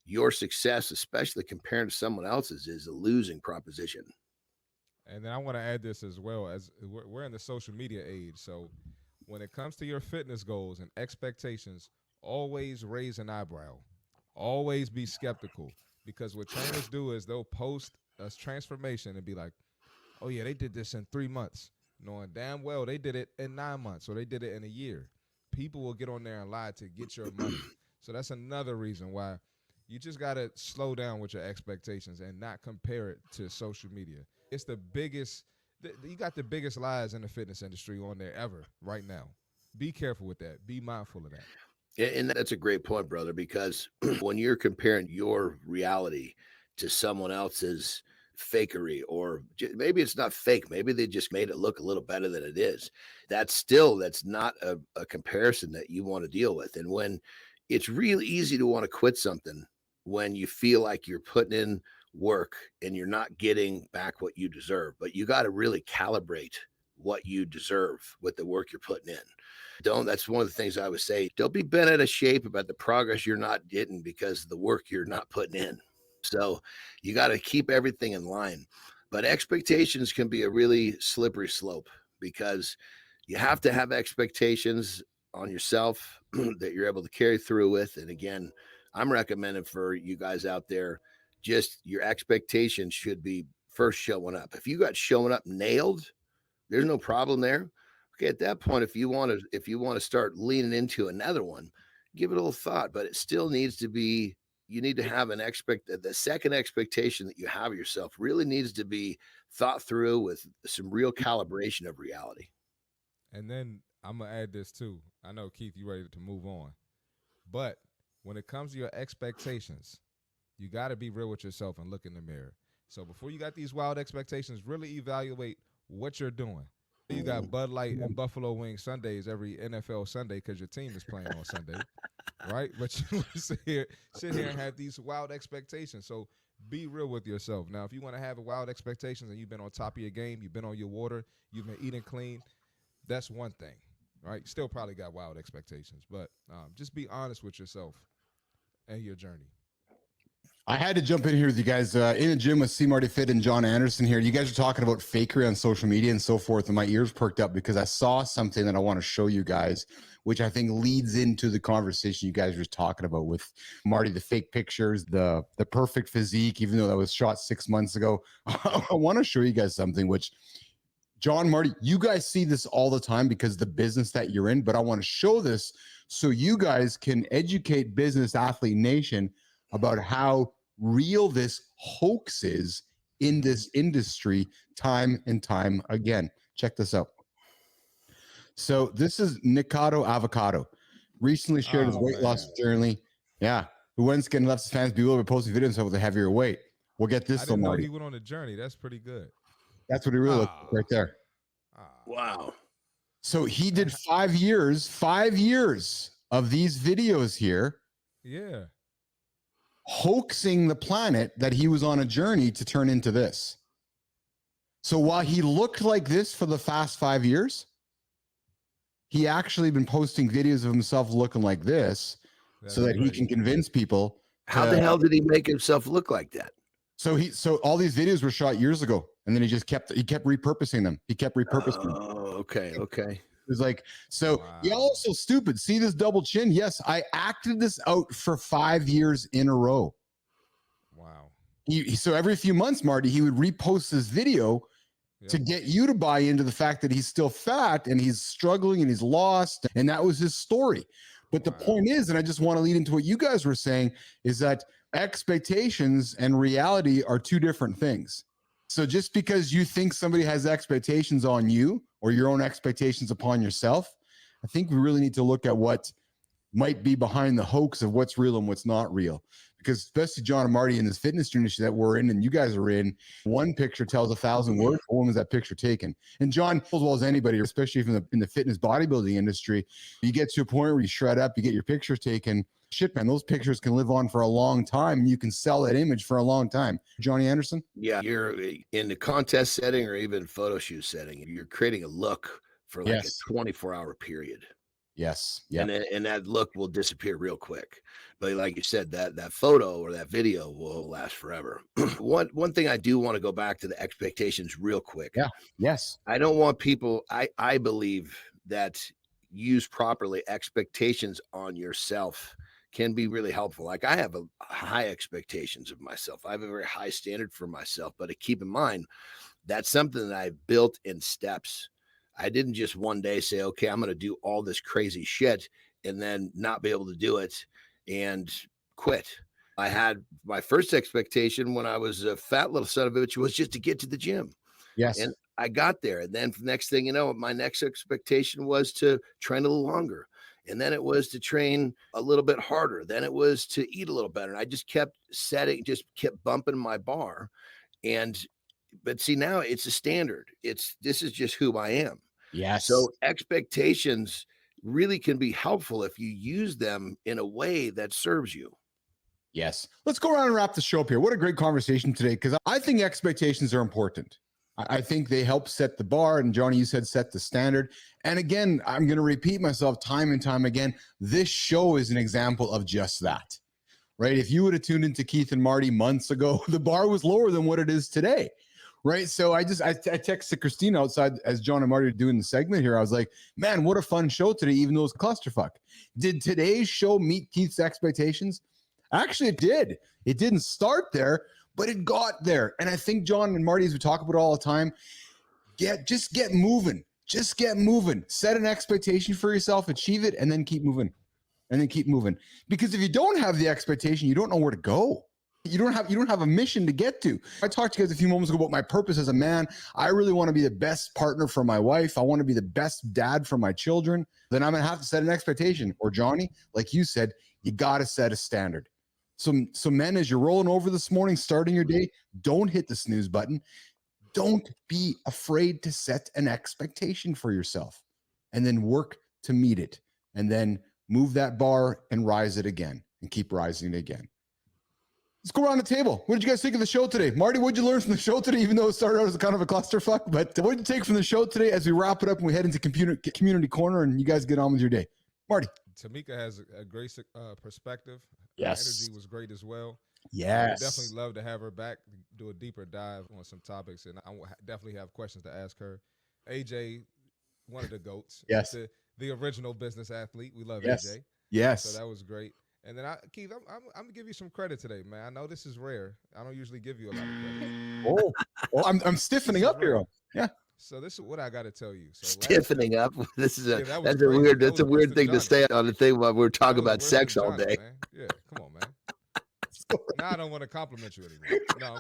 your success, especially compared to someone else's, is a losing proposition. And then I want to add this as well, as we're in the social media age. So when it comes to your fitness goals and expectations, always raise an eyebrow. Always be skeptical, because what trainers do is they'll post a transformation and be like, oh yeah, they did this in 3 months, knowing damn well they did it in 9 months or they did it in a year. People will get on there and lie to get your money. So that's another reason why you just got to slow down with your expectations and not compare it to social media. It's the biggest, you got the biggest lies in the fitness industry on there ever right now. Be careful with that. Be mindful of that. And that's a great point, brother, because when you're comparing your reality to someone else's fakery, or maybe it's not fake, maybe they just made it look a little better than it is. That's not a comparison that you want to deal with. And when it's really easy to want to quit something when you feel like you're putting in work and you're not getting back what you deserve, but you got to really calibrate what you deserve with the work you're putting in. That's one of the things I would say. Don't be bent out of shape about the progress you're not getting because of the work you're not putting in. So you got to keep everything in line. But expectations can be a really slippery slope, because you have to have expectations on yourself that you're able to carry through with. And again, I'm recommending for you guys out there, just your expectations should be first showing up. If you got showing up nailed, there's no problem there. Okay, at that point, if you want to start leaning into another one, give it a little thought. But it still needs to be, you need to have the second expectation that you have of yourself really needs to be thought through with some real calibration of reality. And then I'm gonna add this too. I know, Keith, you ready to move on, but when it comes to your expectations, you got to be real with yourself and look in the mirror. So before you got these wild expectations, really evaluate what you're doing. You got Bud Light and Buffalo Wing Sundays every NFL Sunday because your team is playing on Sunday, right? But you sit here and have these wild expectations. So be real with yourself. Now, if you want to have wild expectations and you've been on top of your game, you've been on your water, you've been eating clean, that's one thing, right? You still probably got wild expectations, but just be honest with yourself and your journey. I had to jump in here with you guys in the gym with C. Marty Fit and John Anderson here. You guys are talking about fakery on social media and so forth, and my ears perked up because I saw something that I want to show you guys, which I think leads into the conversation you guys were talking about with Marty, the fake pictures, the perfect physique, even though that was shot 6 months ago. I want to show you guys something, which John, Marty, you guys see this all the time because the business that you're in, but I want to show this so you guys can educate Business Athlete Nation about how real this hoax is in this industry time and time again. Check this out. So this is Nikado Avocado. Recently shared his weight loss journey. Yeah. Who once again left his fans bewildered posting videos with a heavier weight. We'll get this. I didn't know he went on a journey. That's pretty good. That's what he really looks like right there. Wow. So he did 5 years of these videos here. Yeah. Hoaxing the planet that he was on a journey to turn into this. So while he looked like this for the past 5 years, he actually been posting videos of himself looking like this so that he can convince people. How the hell did he make himself look like that? So all these videos were shot years ago, and then he kept repurposing them. He kept repurposing them. Oh, okay. It was like, so y'all also stupid. See this double chin? Yes, I acted this out for 5 years in a row. Wow. So every few months, Marty, he would repost this video to get you to buy into the fact that he's still fat and he's struggling and he's lost. And that was his story. But the point is, and I just want to lead into what you guys were saying, is that expectations and reality are two different things. So just because you think somebody has expectations on you or your own expectations upon yourself, I think we really need to look at what might be behind the hoax of what's real and what's not real. Because especially John and Marty in this fitness industry that we're in and you guys are in, one picture tells 1,000 words. When was that picture taken? And John, as well as anybody, especially in the fitness bodybuilding industry, you get to a point where you shred up, you get your pictures taken. Shit, man, those pictures can live on for a long time and you can sell that image for a long time. Johnny Anderson? Yeah, you're in the contest setting or even photo shoot setting. You're creating a look for like a 24-hour period. Yes. Yeah. And that look will disappear real quick. But like you said, that photo or that video will last forever. One thing I do want to go back to the expectations real quick. Yeah. Yes. I don't want people, I believe that used properly, expectations on yourself can be really helpful. Like I have a high expectations of myself. I have a very high standard for myself, but to keep in mind, that's something that I built in steps. I didn't just one day say, okay, I'm going to do all this crazy shit and then not be able to do it and quit. I had my first expectation when I was a fat little son of a bitch was just to get to the gym. Yes. And I got there. And then next thing you know, my next expectation was to train a little longer. And then it was to train a little bit harder. Then it was to eat a little better. And I just kept kept bumping my bar. But see, now it's a standard. This is just who I am. Yes. So expectations really can be helpful if you use them in a way that serves you. Yes. Let's go around and wrap the show up here. What a great conversation today, because I think expectations are important. I think they help set the bar. And Johnny, you said set the standard. And again, I'm going to repeat myself time and time again. This show is an example of just that, right? If you would have tuned into Keith and Marty months ago, the bar was lower than what it is today. Right. So I texted Christina outside as John and Marty were doing the segment here. I was like, man, what a fun show today, even though it's clusterfuck. Did today's show meet Keith's expectations? Actually, it did. It didn't start there, but it got there. And I think John and Marty, as we talk about it all the time, just get moving. Just get moving. Set an expectation for yourself, achieve it, and then keep moving. And then keep moving. Because if you don't have the expectation, you don't know where to go. You don't have a mission to get to. I talked to you guys a few moments ago about my purpose as a man. I really want to be the best partner for my wife. I want to be the best dad for my children. Then I'm going to have to set an expectation. Or Johnny, like you said, you got to set a standard. So men, as you're rolling over this morning, starting your day, don't hit the snooze button. Don't be afraid to set an expectation for yourself and then work to meet it. And then move that bar and rise it again and keep rising it again. Let's go around the table. What did you guys think of the show today? Marty, what did you learn from the show today, even though it started out as kind of a clusterfuck? But what did you take from the show today as we wrap it up and we head into community corner and you guys get on with your day? Marty. Tameka has a great perspective. Yes. Her energy was great as well. Yes. I definitely love to have her back, do a deeper dive on some topics, and I definitely have questions to ask her. AJ, one of the GOATs. Yes. The original business athlete. We love yes. AJ. Yes. So that was great. And then Keith, I'm gonna give you some credit today, man. I know this is rare. I don't usually give you a lot of credit. I'm stiffening up here. Yeah. So this is what I got to tell you. So Stiffening up. This is that's a weird thing to say on the thing while we're talking about sex all day. Man. Yeah, come on, man. Now I don't want to compliment you anymore. No,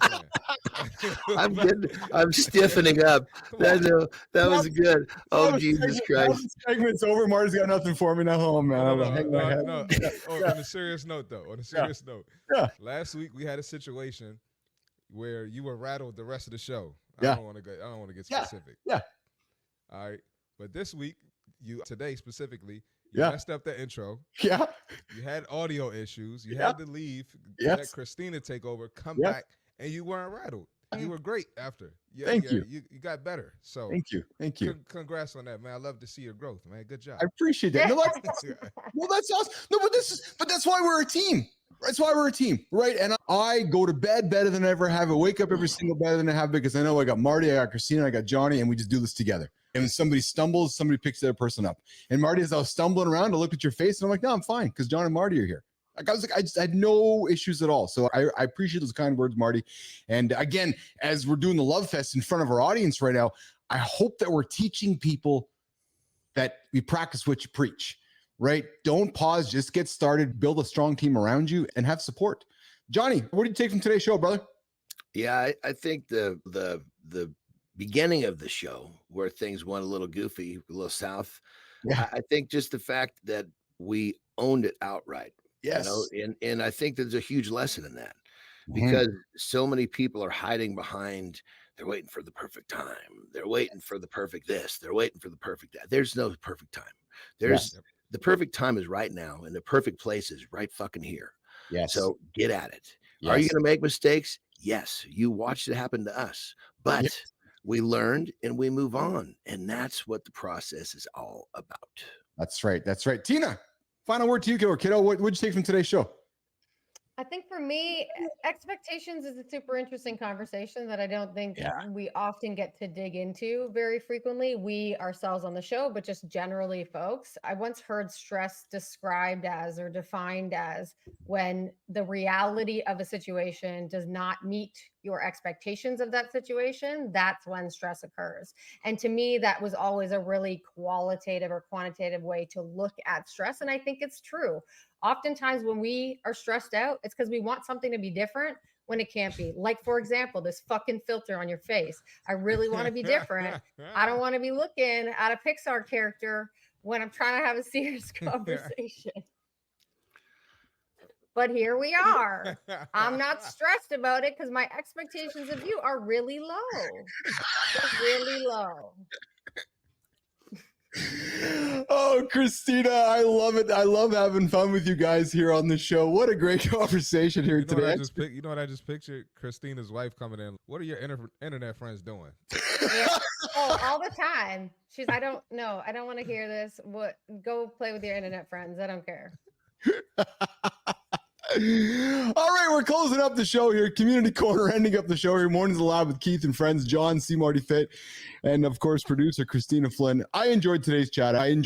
I'm playing. I'm stiffening up. That was good. Oh, Jesus Christ. Segment's over. Marty's got nothing for me now. Oh, man. No. On a serious note, though. Last week we had a situation where you were rattled the rest of the show. I don't want to get specific. Yeah. All right. But this week, today specifically, you messed up the intro. Yeah. You had audio issues. You had to leave. Let Christina take over, come back, and you weren't rattled. You were great after. Yeah, Thank you. You got better. So Thank you. Congrats on that, man. I love to see your growth, man. Good job. I appreciate that. No, that's awesome. No, but that's why we're a team. That's why we're a team, right? And I go to bed better than I ever have. I wake up every single better than I have because I know I got Marty, I got Christina, I got Johnny, and we just do this together. And when somebody stumbles, somebody picks the other person up. And Marty, as I was stumbling around, I looked at your face and I'm like, no, I'm fine because John and Marty are here. Like I just had no issues at all. So I appreciate those kind words, Marty. And again, as we're doing the Love Fest in front of our audience right now, I hope that we're teaching people that we practice what you preach, right? Don't pause, just get started, build a strong team around you and have support. Johnny, what do you take from today's show, brother? Yeah, I think the beginning of the show where things went a little goofy, a little south. Yeah. I think just the fact that we owned it outright. Yes. You know, and I think there's a huge lesson in that because so many people are hiding behind, they're waiting for the perfect time. They're waiting for the perfect this. They're waiting for the perfect that. There's no perfect time. There's the perfect time is right now and the perfect place is right fucking here. Yes. So get at it. Yes. Are you going to make mistakes? Yes. You watched it happen to us, but we learned and we move on. And that's what the process is all about. That's right. That's right. Tina, final word to you, kiddo. What'd you take from today's show? I think for me, expectations is a super interesting conversation that I don't think we often get to dig into very frequently. We ourselves on the show, but just generally folks. I once heard stress described as or defined as when the reality of a situation does not meet your expectations of that situation. That's when stress occurs. And to me, that was always a really qualitative or quantitative way to look at stress. And I think it's true. Oftentimes when we are stressed out, it's because we want something to be different when it can't be. Like, for example, this fucking filter on your face. I really want to be different. I don't want to be looking at a Pixar character when I'm trying to have a serious conversation. But here we are. I'm not stressed about it because my expectations of you are really low. They're really low. Oh, Christina, I love it. I love having fun with you guys here on the show. What a great conversation here today. You know what I just pictured? Christina's wife coming in. What are your internet friends doing? Yeah. Oh, all the time. She's, I don't know. I don't want to hear this. What? Go play with your internet friends. I don't care. All right, we're closing up the show here. Community Corner, ending up the show here. Mornings Alive with Keith and friends, John, C. Marty Fit, and of course, producer Christina Flynn. I enjoyed today's chat. I can't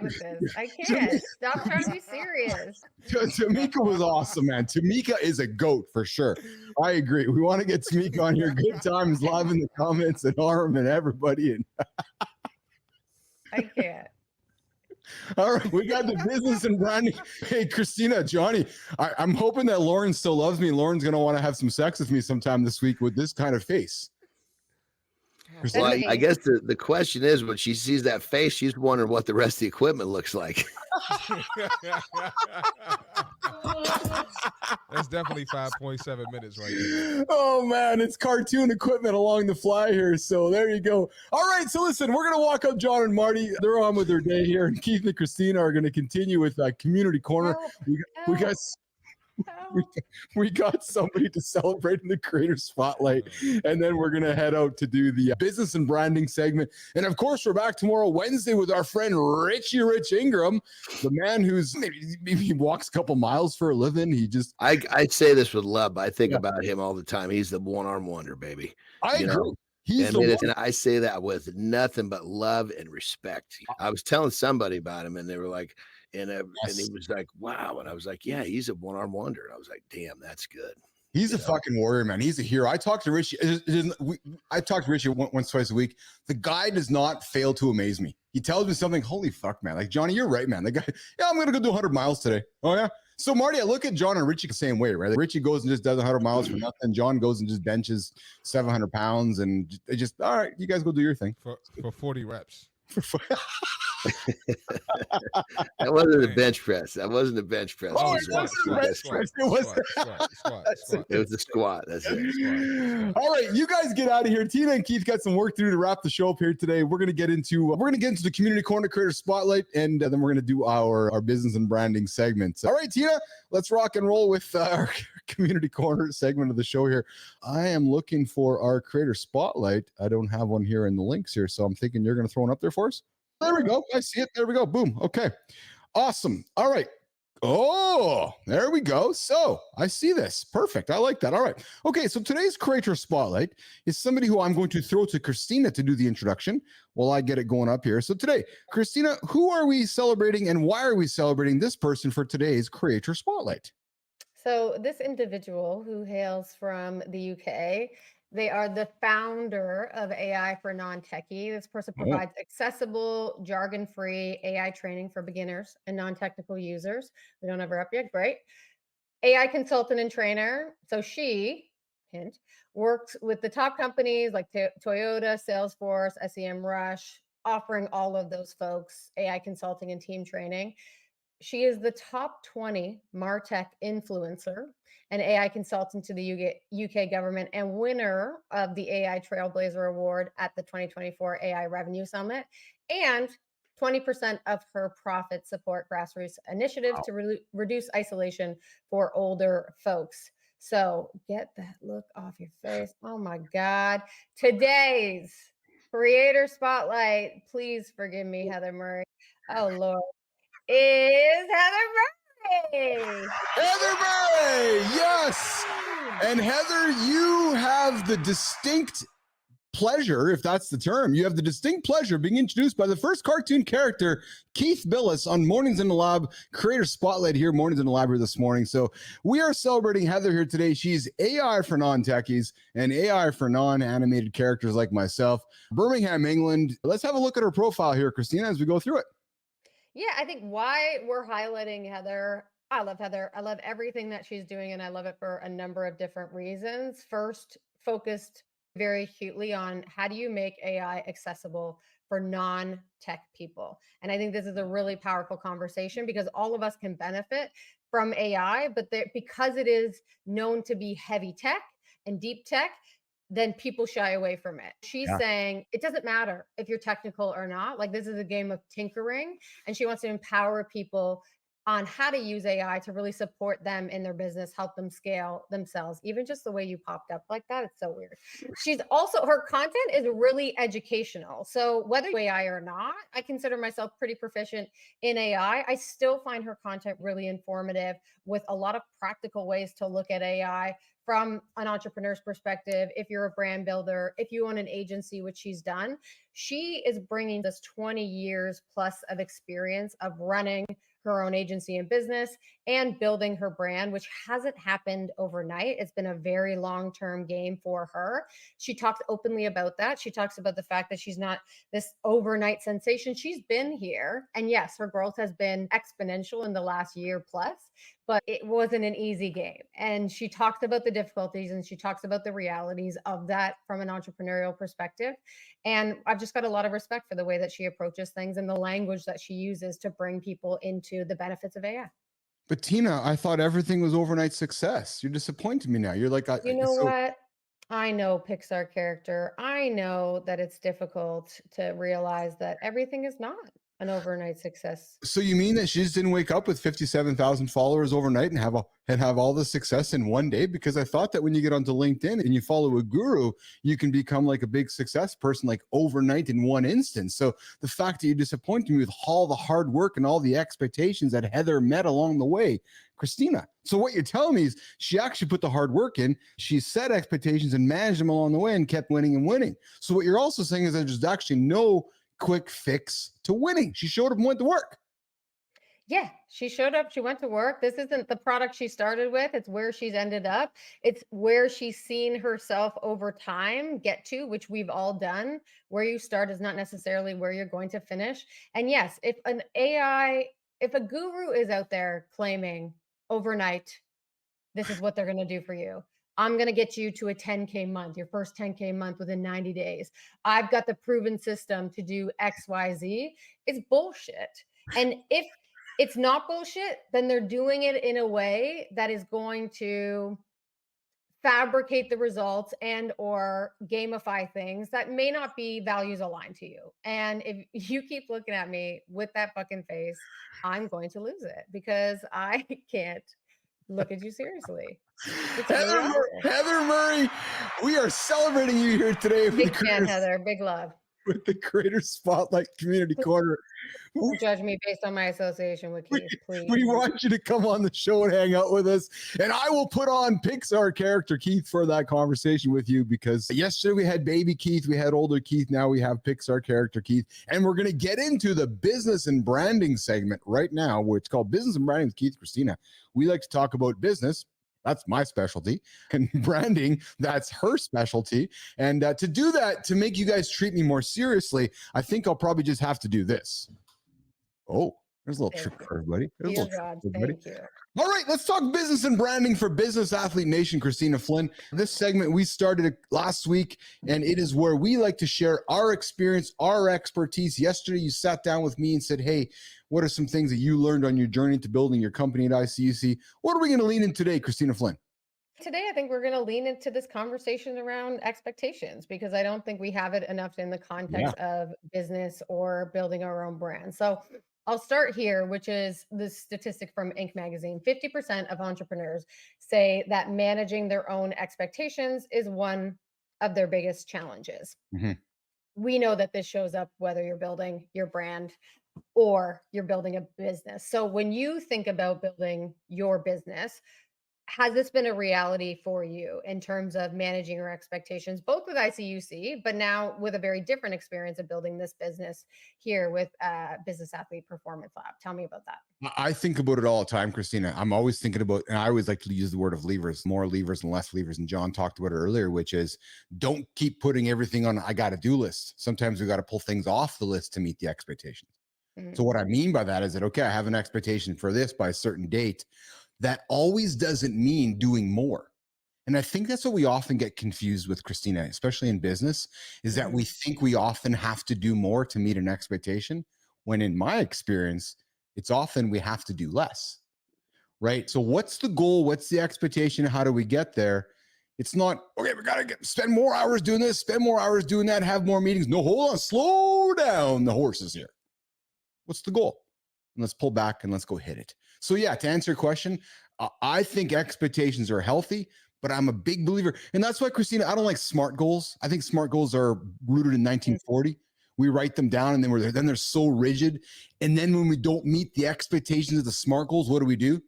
with this. I can't. Stop trying to be serious. Tameka was awesome, man. Tameka is a goat for sure. I agree. We want to get Tameka on here. Good times live in the comments and Arm and everybody. And I can't. All right, we got the business and branding. Hey, Christina, Johnny, I'm hoping that Lauren still loves me. Lauren's going to want to have some sex with me sometime this week with this kind of face. Well, I guess the question is, when she sees that face, she's wondering what the rest of the equipment looks like. That's definitely 5.7 minutes right there. Oh, man, it's cartoon equipment along the fly here. So there you go. All right, so listen, we're going to walk up John and Marty. They're on with their day here. And Keith and Christina are going to continue with Community Corner. We got somebody to celebrate in the creator spotlight, and then we're gonna head out to do the business and branding segment. And of course, we're back tomorrow, Wednesday, with our friend Rich Ingram, the man who's maybe he walks a couple miles for a living. I say this with love, but I think about him all the time. He's the one-arm wonder, baby. I agree. And I say that with nothing but love and respect. I was telling somebody about him, and they were like, and he was like, wow. And I was like, yeah, he's a one-arm wonder. And I was like, damn, that's good. He's a fucking warrior, man. He's a hero. I talk to Richie. I talk to Richie once, twice a week. The guy does not fail to amaze me. He tells me something. Holy fuck, man. Like, Johnny, you're right, man. The guy, I'm going to go do 100 miles today. Oh, yeah. So, Marty, I look at John and Richie the same way, right? Like, Richie goes and just does 100 miles for nothing. John goes and just benches 700 pounds. And they just, all right, you guys go do your thing. For 40 reps. That wasn't a bench press. That wasn't a bench press. Oh, it was a squat. That's it. All right, you guys get out of here. Tina and Keith got some work to do to wrap the show up here today. We're gonna get into the Community Corner Creator Spotlight, and then we're gonna do our business and branding segments. All right, Tina, let's rock and roll with our community corner segment of the show here. I am looking for our creator spotlight. I don't have one here in the links here, so I'm thinking you're going to throw one up there for us. There we go. I see it. There we go. Boom. Okay. Awesome. All right. Oh, there we go. So I see this. Perfect. I like that. All right. Okay. So today's creator spotlight is somebody who I'm going to throw to Christina to do the introduction while I get it going up here. So today, Christina, who are we celebrating and why are we celebrating this person for today's creator spotlight? So this individual who hails from the UK, they are the founder of AI for Non-Techie. This person provides accessible, jargon-free AI training for beginners and non-technical users. We don't have her up yet. Great. AI consultant and trainer. So she, hint, works with the top companies like Toyota, Salesforce, SEMrush, offering all of those folks AI consulting and team training. She is the top 20 MarTech influencer and AI consultant to the UK government and winner of the AI Trailblazer Award at the 2024 AI Revenue Summit. And 20% of her profits support grassroots initiatives to reduce isolation for older folks. So get that look off your face. Oh my God. Today's creator spotlight, please forgive me, Heather Murray. Oh Lord. Is Heather Murray. Heather Murray, yes. And Heather, you have the distinct pleasure, if that's the term, you have the distinct pleasure of being introduced by the first cartoon character, Keith Billis, on Mornings in the Lab, creator spotlight here, Mornings in the Lab here this morning. So we are celebrating Heather here today. She's AI for non-techies and AI for non-animated characters like myself. Birmingham, England. Let's have a look at her profile here, Christina, as we go through it. Yeah, I think why we're highlighting Heather. I love Heather. I love everything that she's doing, and I love it for a number of different reasons. First, focused very acutely on how do you make AI accessible for non-tech people. And I think this is a really powerful conversation because all of us can benefit from AI, but because it is known to be heavy tech and deep tech, then people shy away from it. She's saying it doesn't matter if you're technical or not. Like, this is a game of tinkering, and she wants to empower people on how to use AI to really support them in their business, help them scale themselves. Even just the way you popped up like that, it's so weird. She's also, her content is really educational. So whether AI or not, I consider myself pretty proficient in AI. I still find her content really informative with a lot of practical ways to look at AI from an entrepreneur's perspective. If you're a brand builder, if you own an agency, which she's done, she is bringing this 20 years plus of experience of running her own agency and business and building her brand, which hasn't happened overnight. It's been a very long-term game for her. She talks openly about that. She talks about the fact that she's not this overnight sensation. She's been here. And yes, her growth has been exponential in the last year plus, but it wasn't an easy game. And she talks about the difficulties and she talks about the realities of that from an entrepreneurial perspective. And I've just got a lot of respect for the way that she approaches things and the language that she uses to bring people into the benefits of AI. But Tina, I thought everything was overnight success. You're disappointing me now. You're like, you know what? I know Pixar character. I know that it's difficult to realize that everything is not an overnight success. So you mean that she just didn't wake up with 57,000 followers overnight and have all the success in one day? Because I thought that when you get onto LinkedIn and you follow a guru, you can become like a big success person, like overnight in one instance. So the fact that you disappointed me with all the hard work and all the expectations that Heather met along the way, Christina. So what you're telling me is she actually put the hard work in. She set expectations and managed them along the way and kept winning and winning. So what you're also saying is that there's actually no quick fix to winning. She showed up and went to work. Yeah, she showed up. She went to work. This isn't the product she started with. It's where she's ended up. It's where she's seen herself over time get to, which we've all done. Where you start is not necessarily where you're going to finish. And yes, if a guru is out there claiming overnight, this is what they're going to do for you. I'm going to get you to a 10K month, your first 10K month within 90 days. I've got the proven system to do XYZ. It's bullshit. And if it's not bullshit, then they're doing it in a way that is going to fabricate the results and or gamify things that may not be values aligned to you. And if you keep looking at me with that fucking face, I'm going to lose it because I can't look at you seriously. It's Heather, really awesome. Heather Murray, we are celebrating you here today with Big the fan, Creator, Heather. Big love. with the Creator Spotlight Community Corner. Don't judge me based on my association with Keith, please. We want you to come on the show and hang out with us. And I will put on Pixar character Keith for that conversation with you, because yesterday we had baby Keith, we had older Keith, now we have Pixar character Keith. And we're going to get into the business and branding segment right now, where it's called Business and Branding with Keith Christina. We like to talk about business. That's my specialty. And branding, that's her specialty. And to do that, to make you guys treat me more seriously, I think I'll probably just have to do this. Oh, there's a little trick for everybody. There's a Dear little trick God, for everybody. thank you. All right, let's talk business and branding for Business Athlete Nation, Christina Flynn. This segment we started last week, and it is where we like to share our experience, our expertise. Yesterday, you sat down with me and said, hey, what are some things that you learned on your journey to building your company at ICUC? What are we going to lean in today, Christina Flynn? Today, I think we're going to lean into this conversation around expectations, because I don't think we have it enough in the context of business or building our own brand. So I'll start here, which is the statistic from Inc. magazine. 50% of entrepreneurs say that managing their own expectations is one of their biggest challenges. Mm-hmm. We know that this shows up whether you're building your brand or you're building a business. So when you think about building your business, has this been a reality for you in terms of managing your expectations, both with ICUC, but now with a very different experience of building this business here with Business Athlete Performance Lab? Tell me about that. I think about it all the time, Christina. I'm always thinking about, and I always like to use the word of levers, more levers and less levers. And John talked about it earlier, which is don't keep putting everything on I got to do list. Sometimes we got to pull things off the list to meet the expectations. Mm-hmm. So what I mean by that is that, okay, I have an expectation for this by a certain date. That always doesn't mean doing more. And I think that's what we often get confused with, Christina, especially in business, is that we think we often have to do more to meet an expectation, when in my experience, it's often we have to do less, right? So what's the goal? What's the expectation? How do we get there? It's not, okay, we got to spend more hours doing this, spend more hours doing that, have more meetings. No, hold on, slow down the horses here. What's the goal? And let's pull back and let's go hit it. So yeah, to answer your question, I think expectations are healthy, but I'm a big believer. And that's why, Christina, I don't like SMART goals. I think SMART goals are rooted in 1940. We write them down and then they're so rigid. And then when we don't meet the expectations of the SMART goals, what do?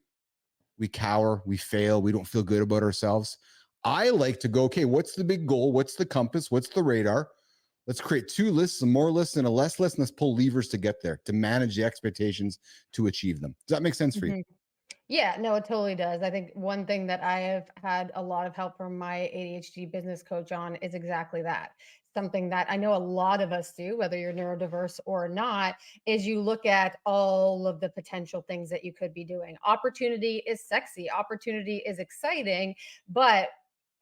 We cower, we fail, we don't feel good about ourselves. I like to go, okay, what's the big goal? What's the compass? What's the radar? Let's create two lists, some more lists and a less list, and let's pull levers to get there, to manage the expectations, to achieve them. Does that make sense for you? Yeah, no, it totally does. I think one thing that I have had a lot of help from my ADHD business coach on is exactly that. Something that I know a lot of us do, whether you're neurodiverse or not, is you look at all of the potential things that you could be doing. Opportunity is sexy. Opportunity is exciting, but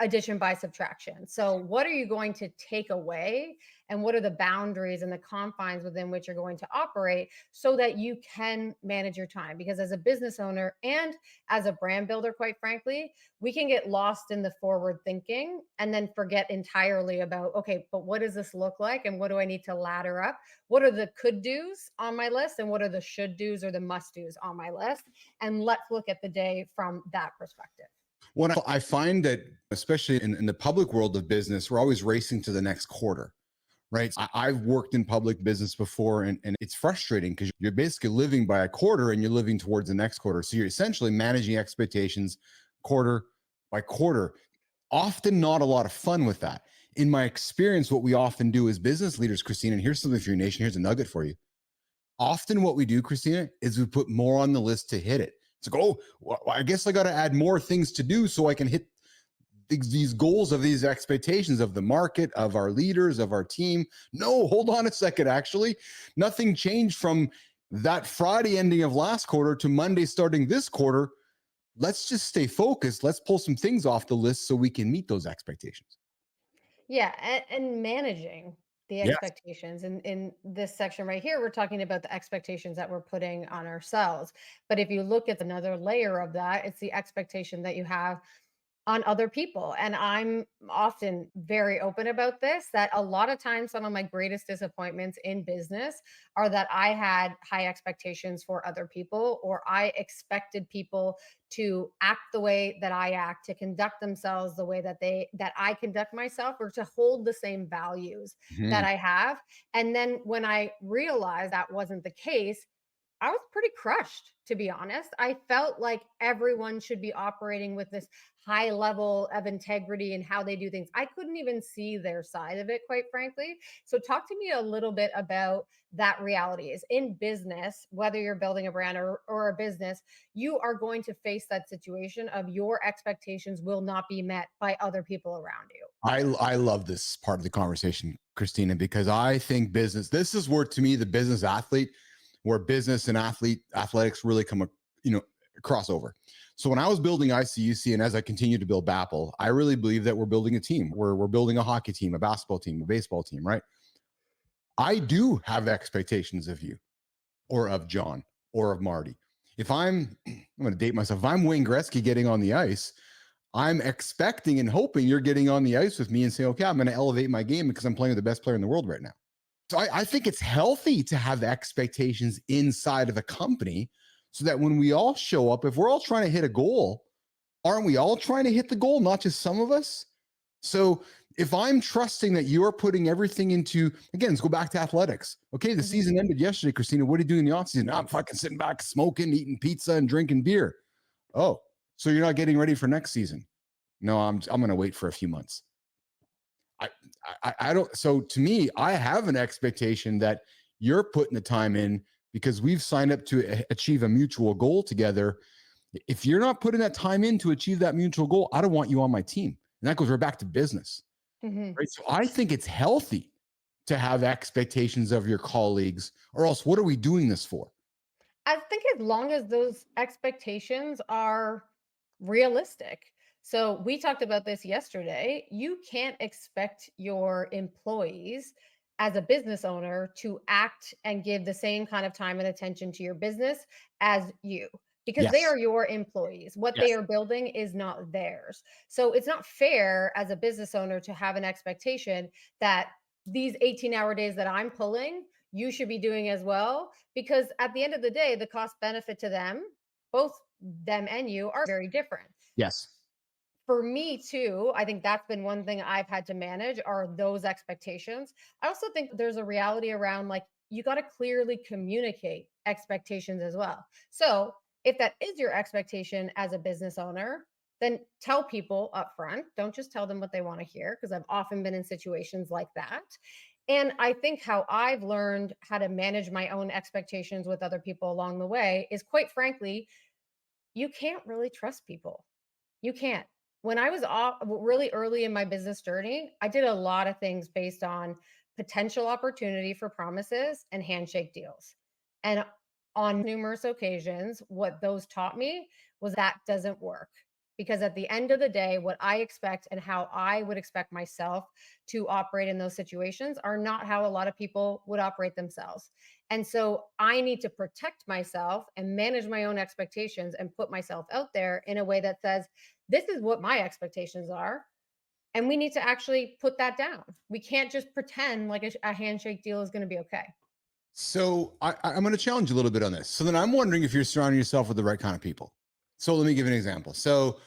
addition by subtraction. So what are you going to take away, and what are the boundaries and the confines within which you're going to operate so that you can manage your time? Because as a business owner and as a brand builder, quite frankly, we can get lost in the forward thinking and then forget entirely about, okay, but what does this look like? And what do I need to ladder up? What are the could do's on my list? And what are the should do's or the must do's on my list? And let's look at the day from that perspective. When I find that, especially in the public world of business, we're always racing to the next quarter, right? I've worked in public business before, and it's frustrating because you're basically living by a quarter and you're living towards the next quarter. So you're essentially managing expectations quarter by quarter. Often not a lot of fun with that. In my experience, what we often do as business leaders, Christina, and here's something for your nation, here's a nugget for you. Often what we do, Christina, is we put more on the list to hit it. It's like, oh, well, I guess I got to add more things to do so I can hit these goals of these expectations of the market, of our leaders, of our team. No, hold on a second. Actually, nothing changed from that Friday ending of last quarter to Monday starting this quarter. Let's just stay focused. Let's pull some things off the list so we can meet those expectations. Yeah, and managing the expectations. And in this section right here, we're talking about the expectations that we're putting on ourselves. But if you look at another layer of that, it's the expectation that you have on other people. And I'm often very open about this, that a lot of times some of my greatest disappointments in business are that I had high expectations for other people, or I expected people to act the way that I act, to conduct themselves the way that I conduct myself, or to hold the same values that Mhm. I have. And then when I realized that wasn't the case, I was pretty crushed, to be honest. I felt like everyone should be operating with this high level of integrity in how they do things. I couldn't even see their side of it, quite frankly. So, talk to me a little bit about that reality. Is in business, whether you're building a brand or a business, you are going to face that situation of your expectations will not be met by other people around you. I love this part of the conversation, Christina, because I think business, this is where to me the business athlete, where business and athletics really come, crossover. So when I was building ICUC and as I continue to build Bappel, I really believe that we're building a team. We're building a hockey team, a basketball team, a baseball team, right? I do have expectations of you or of John or of Marty. If I'm going to date myself, if I'm Wayne Gretzky getting on the ice, I'm expecting and hoping you're getting on the ice with me and saying, okay, I'm going to elevate my game because I'm playing with the best player in the world right now. So I think it's healthy to have the expectations inside of a company so that when we all show up, if we're all trying to hit a goal, aren't we all trying to hit the goal, not just some of us? So if I'm trusting that you're putting everything into, again, let's go back to athletics. Okay, the season ended yesterday, Christina. What are you doing in the offseason? I'm fucking sitting back, smoking, eating pizza, and drinking beer. Oh, so you're not getting ready for next season? No, I'm going to wait for a few months. I don't. So to me, I have an expectation that you're putting the time in because we've signed up to achieve a mutual goal together. If you're not putting that time in to achieve that mutual goal, I don't want you on my team. And that goes right back to business, Mhm. right? So I think it's healthy to have expectations of your colleagues, or else what are we doing this for? I think as long as those expectations are realistic. So we talked about this yesterday. You can't expect your employees as a business owner to act and give the same kind of time and attention to your business as you, because they Yes. are your employees. What they Yes. are building is not theirs. So it's not fair as a business owner to have an expectation that these 18-hour days that I'm pulling, you should be doing as well, because at the end of the day, the cost benefit to them, both them and you, are very different. Yes. For me too, I think that's been one thing I've had to manage are those expectations. I also think there's a reality around, like, you got to clearly communicate expectations as well. So if that is your expectation as a business owner, then tell people up front. Don't just tell them what they want to hear, because I've often been in situations like that. And I think how I've learned how to manage my own expectations with other people along the way is, quite frankly, you can't really trust people. You can't. When I was really early in my business journey, I did a lot of things based on potential opportunity for promises and handshake deals. And on numerous occasions, what those taught me was that doesn't work. Because at the end of the day, what I expect and how I would expect myself to operate in those situations are not how a lot of people would operate themselves. And so I need to protect myself and manage my own expectations and put myself out there in a way that says, this is what my expectations are. And we need to actually put that down. We can't just pretend like a handshake deal is going to be okay. So I'm going to challenge you a little bit on this. So then I'm wondering if you're surrounding yourself with the right kind of people. So let me give an example. So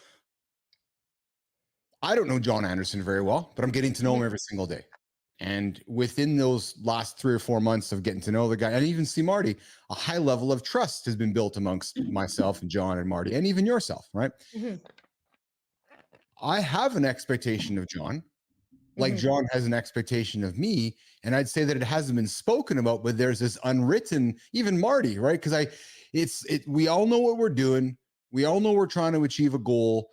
I don't know John Anderson very well, but I'm getting to know him every single day. And within those last 3 or 4 months of getting to know the guy, and even see Marty, a high level of trust has been built amongst myself and John and Marty, and even yourself, right? Mhm. I have an expectation of John, like Mhm. John has an expectation of me. And I'd say that it hasn't been spoken about, but there's this unwritten, even Marty, right? Because we all know what we're doing. We all know we're trying to achieve a goal.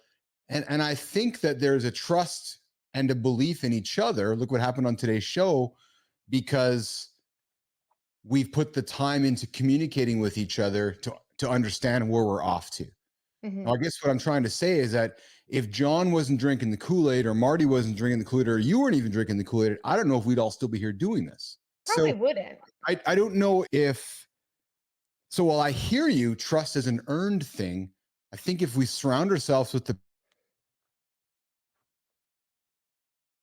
And I think that there's a trust and a belief in each other. Look what happened on today's show, because we've put the time into communicating with each other to understand where we're off to. Mhm. Now, I guess what I'm trying to say is that if John wasn't drinking the Kool-Aid, or Marty wasn't drinking the Kool-Aid, or you weren't even drinking the Kool-Aid, I don't know if we'd all still be here doing this. Probably So wouldn't. I don't know if, so while I hear you, trust is an earned thing. I think if we surround ourselves with the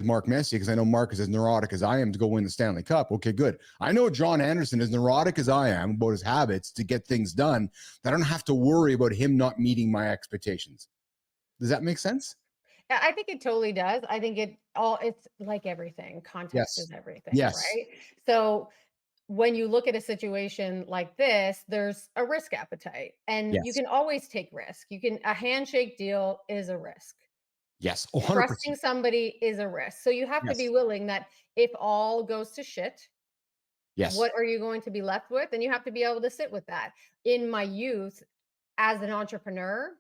Mark Messier, because I know Mark is as neurotic as I am to go win the Stanley Cup. Okay, good. I know John Anderson is neurotic as I am about his habits to get things done, that I don't have to worry about him not meeting my expectations. Does that make sense? Yeah, I think it totally does. I think it's like everything. Context Yes. is everything, Yes. right? So when you look at a situation like this, there's a risk appetite, and you Yes. can always take risk. A handshake deal is a risk. Yes. 100%. Trusting somebody is a risk. So you have to be Yes. willing that if all goes to shit, Yes. what are you going to be left with? And you have to be able to sit with that. In my youth, as an entrepreneur,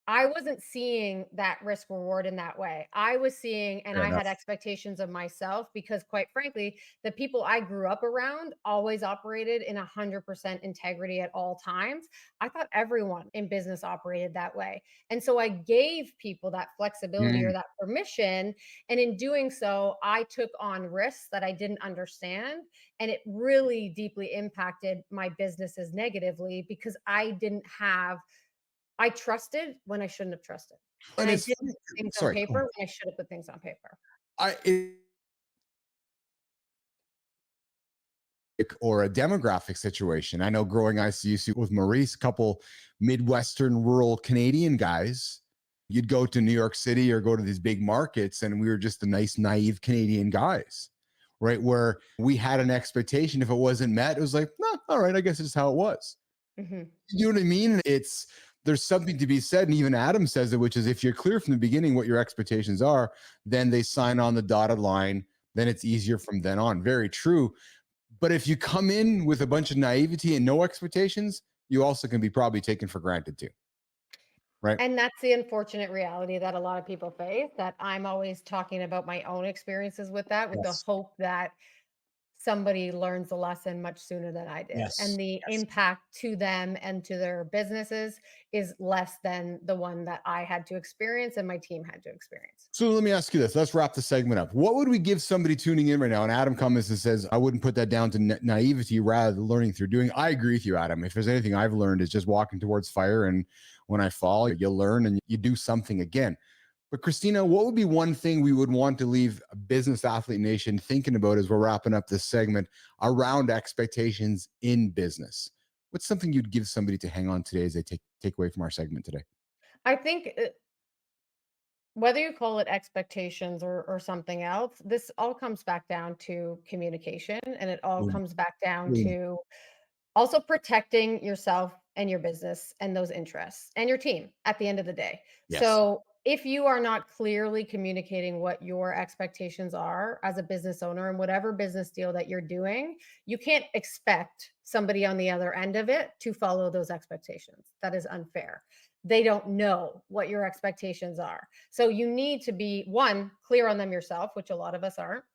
I wasn't seeing that risk reward in that way. I was seeing, and Fair I enough. had expectations of myself because, quite frankly, the people I grew up around always operated in 100% integrity at all times. I thought everyone in business operated that way. And so I gave people that flexibility or that permission. And in doing so, I took on risks that I didn't understand. And it really deeply impacted my businesses negatively because I trusted when I shouldn't have trusted. And And I it's did put things on sorry. paper when I should have put things on paper. Or a demographic situation. I know growing ICUC with Maurice, a couple Midwestern rural Canadian guys, you'd go to New York City or go to these big markets, and we were just the nice, naive Canadian guys, right? Where we had an expectation. If it wasn't met, it was like, no, all right, I guess it's how it was. Mhm. You know what I mean? There's something to be said, and even Adam says it, which is if you're clear from the beginning what your expectations are, then they sign on the dotted line, then it's easier from then on. Very true. But if you come in with a bunch of naivety and no expectations, you also can be probably taken for granted too. Right? And that's the unfortunate reality that a lot of people face, that I'm always talking about my own experiences with that, with the Yes. hope that somebody learns the lesson much sooner than I did. Yes. And the Yes. impact to them and to their businesses is less than the one that I had to experience and my team had to experience. So let me ask you this. Let's wrap the segment up. What would we give somebody tuning in right now? And Adam comments and says, I wouldn't put that down to naivety, rather than learning through doing. I agree with you, Adam. If there's anything I've learned, is just walking towards fire. And when I fall, you learn and you do something again. But Christina, what would be one thing we would want to leave Business Athlete Nation thinking about as we're wrapping up this segment around expectations in business? What's something you'd give somebody to hang on today as they take away from our segment today? I think whether you call it expectations or something else, this all comes back down to communication, and it all Boom. comes back down Boom. to also protecting yourself and your business and those interests and your team at the end of the day. Yes. So if you are not clearly communicating what your expectations are as a business owner and whatever business deal that you're doing, you can't expect somebody on the other end of it to follow those expectations. That is unfair. They don't know what your expectations are. So you need to be, one, clear on them yourself, which a lot of us aren't.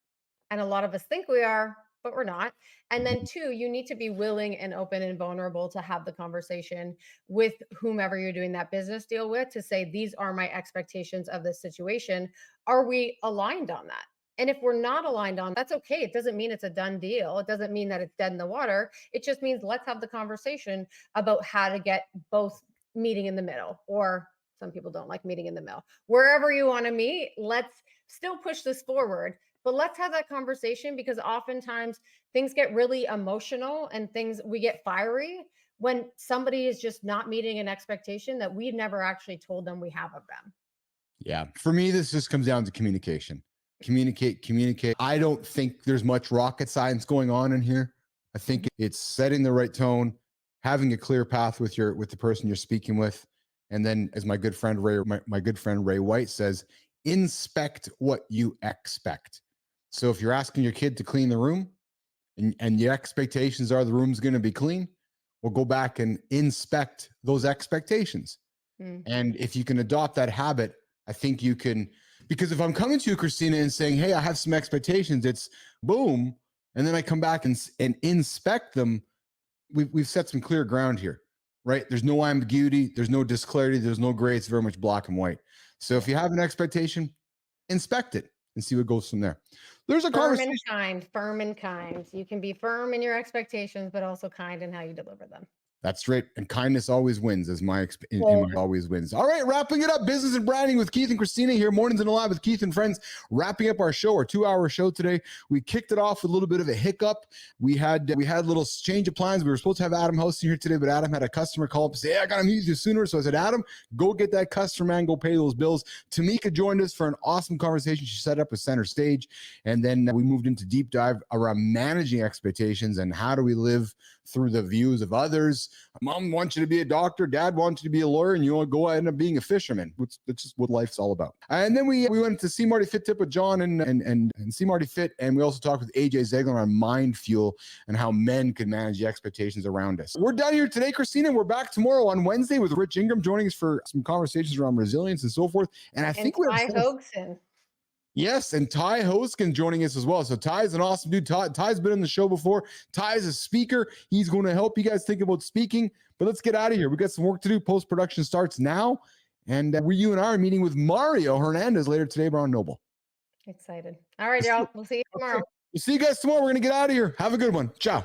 And a lot of us think we are, but we're not. And then two, you need to be willing and open and vulnerable to have the conversation with whomever you're doing that business deal with, to say, these are my expectations of this situation. Are we aligned on that? And if we're not aligned on, that's okay. It doesn't mean it's a done deal. It doesn't mean that it's dead in the water. It just means let's have the conversation about how to get both meeting in the middle, or some people don't like meeting in the middle. Wherever you want to meet, let's still push this forward. But let's have that conversation, because oftentimes things get really emotional and we get fiery when somebody is just not meeting an expectation that we've never actually told them we have of them. Yeah. For me, this just comes down to communication. Communicate. I don't think there's much rocket science going on in here. I think it's setting the right tone, having a clear path with the person you're speaking with. And then, as my good friend Ray White says, inspect what you expect. So if you're asking your kid to clean the room and your expectations are the room's going to be clean, we'll go back and inspect those expectations. And if you can adopt that habit, I think you can, because if I'm coming to you, Christina, and saying, hey, I have some expectations, it's boom. And then I come back and inspect them. We've set some clear ground here, right? There's no ambiguity. There's no disclarity. There's no gray. It's very much black and white. So if you have an expectation, inspect it and see what goes from there. There's a conversation. Firm and kind. You can be firm in your expectations, but also kind in how you deliver them. That's right. And kindness always wins, as always wins. All right, wrapping it up. Business and branding with Keith and Christina here. Mornings in the Lab with Keith and friends. Wrapping up our show, our 2-hour show today. We kicked it off with a little bit of a hiccup. We had a little change of plans. We were supposed to have Adam hosting here today, but Adam had a customer call up and say, hey, I got to meet you sooner. So I said, Adam, go get that customer, man. Go pay those bills. Tameka joined us for an awesome conversation she set up with Center Stage. And then we moved into deep dive around managing expectations and how do we live through the views of others. Mom wants you to be a doctor, dad wants you to be a lawyer, and you want to go end up being a fisherman. That's just what life's all about. And then we went to See Marty Fit Tip with John and See Marty Fit, and we also talked with AJ Zeglin on mind fuel and how men can manage the expectations around us. We're done here today, Christina. We're back tomorrow on Wednesday with Rich Ingram joining us for some conversations around resilience and so forth. And I think we're Hoagson. Yes, and Ty Hoskin joining us as well. So Ty's an awesome dude. Ty's been on the show before. Ty's a speaker. He's going to help you guys think about speaking. But let's get out of here. We got some work to do. Post-production starts now. And you and I are meeting with Mario Hernandez later today, Brown Noble. Excited. All right, y'all. We'll see you tomorrow. We'll see you guys tomorrow. We're going to get out of here. Have a good one. Ciao.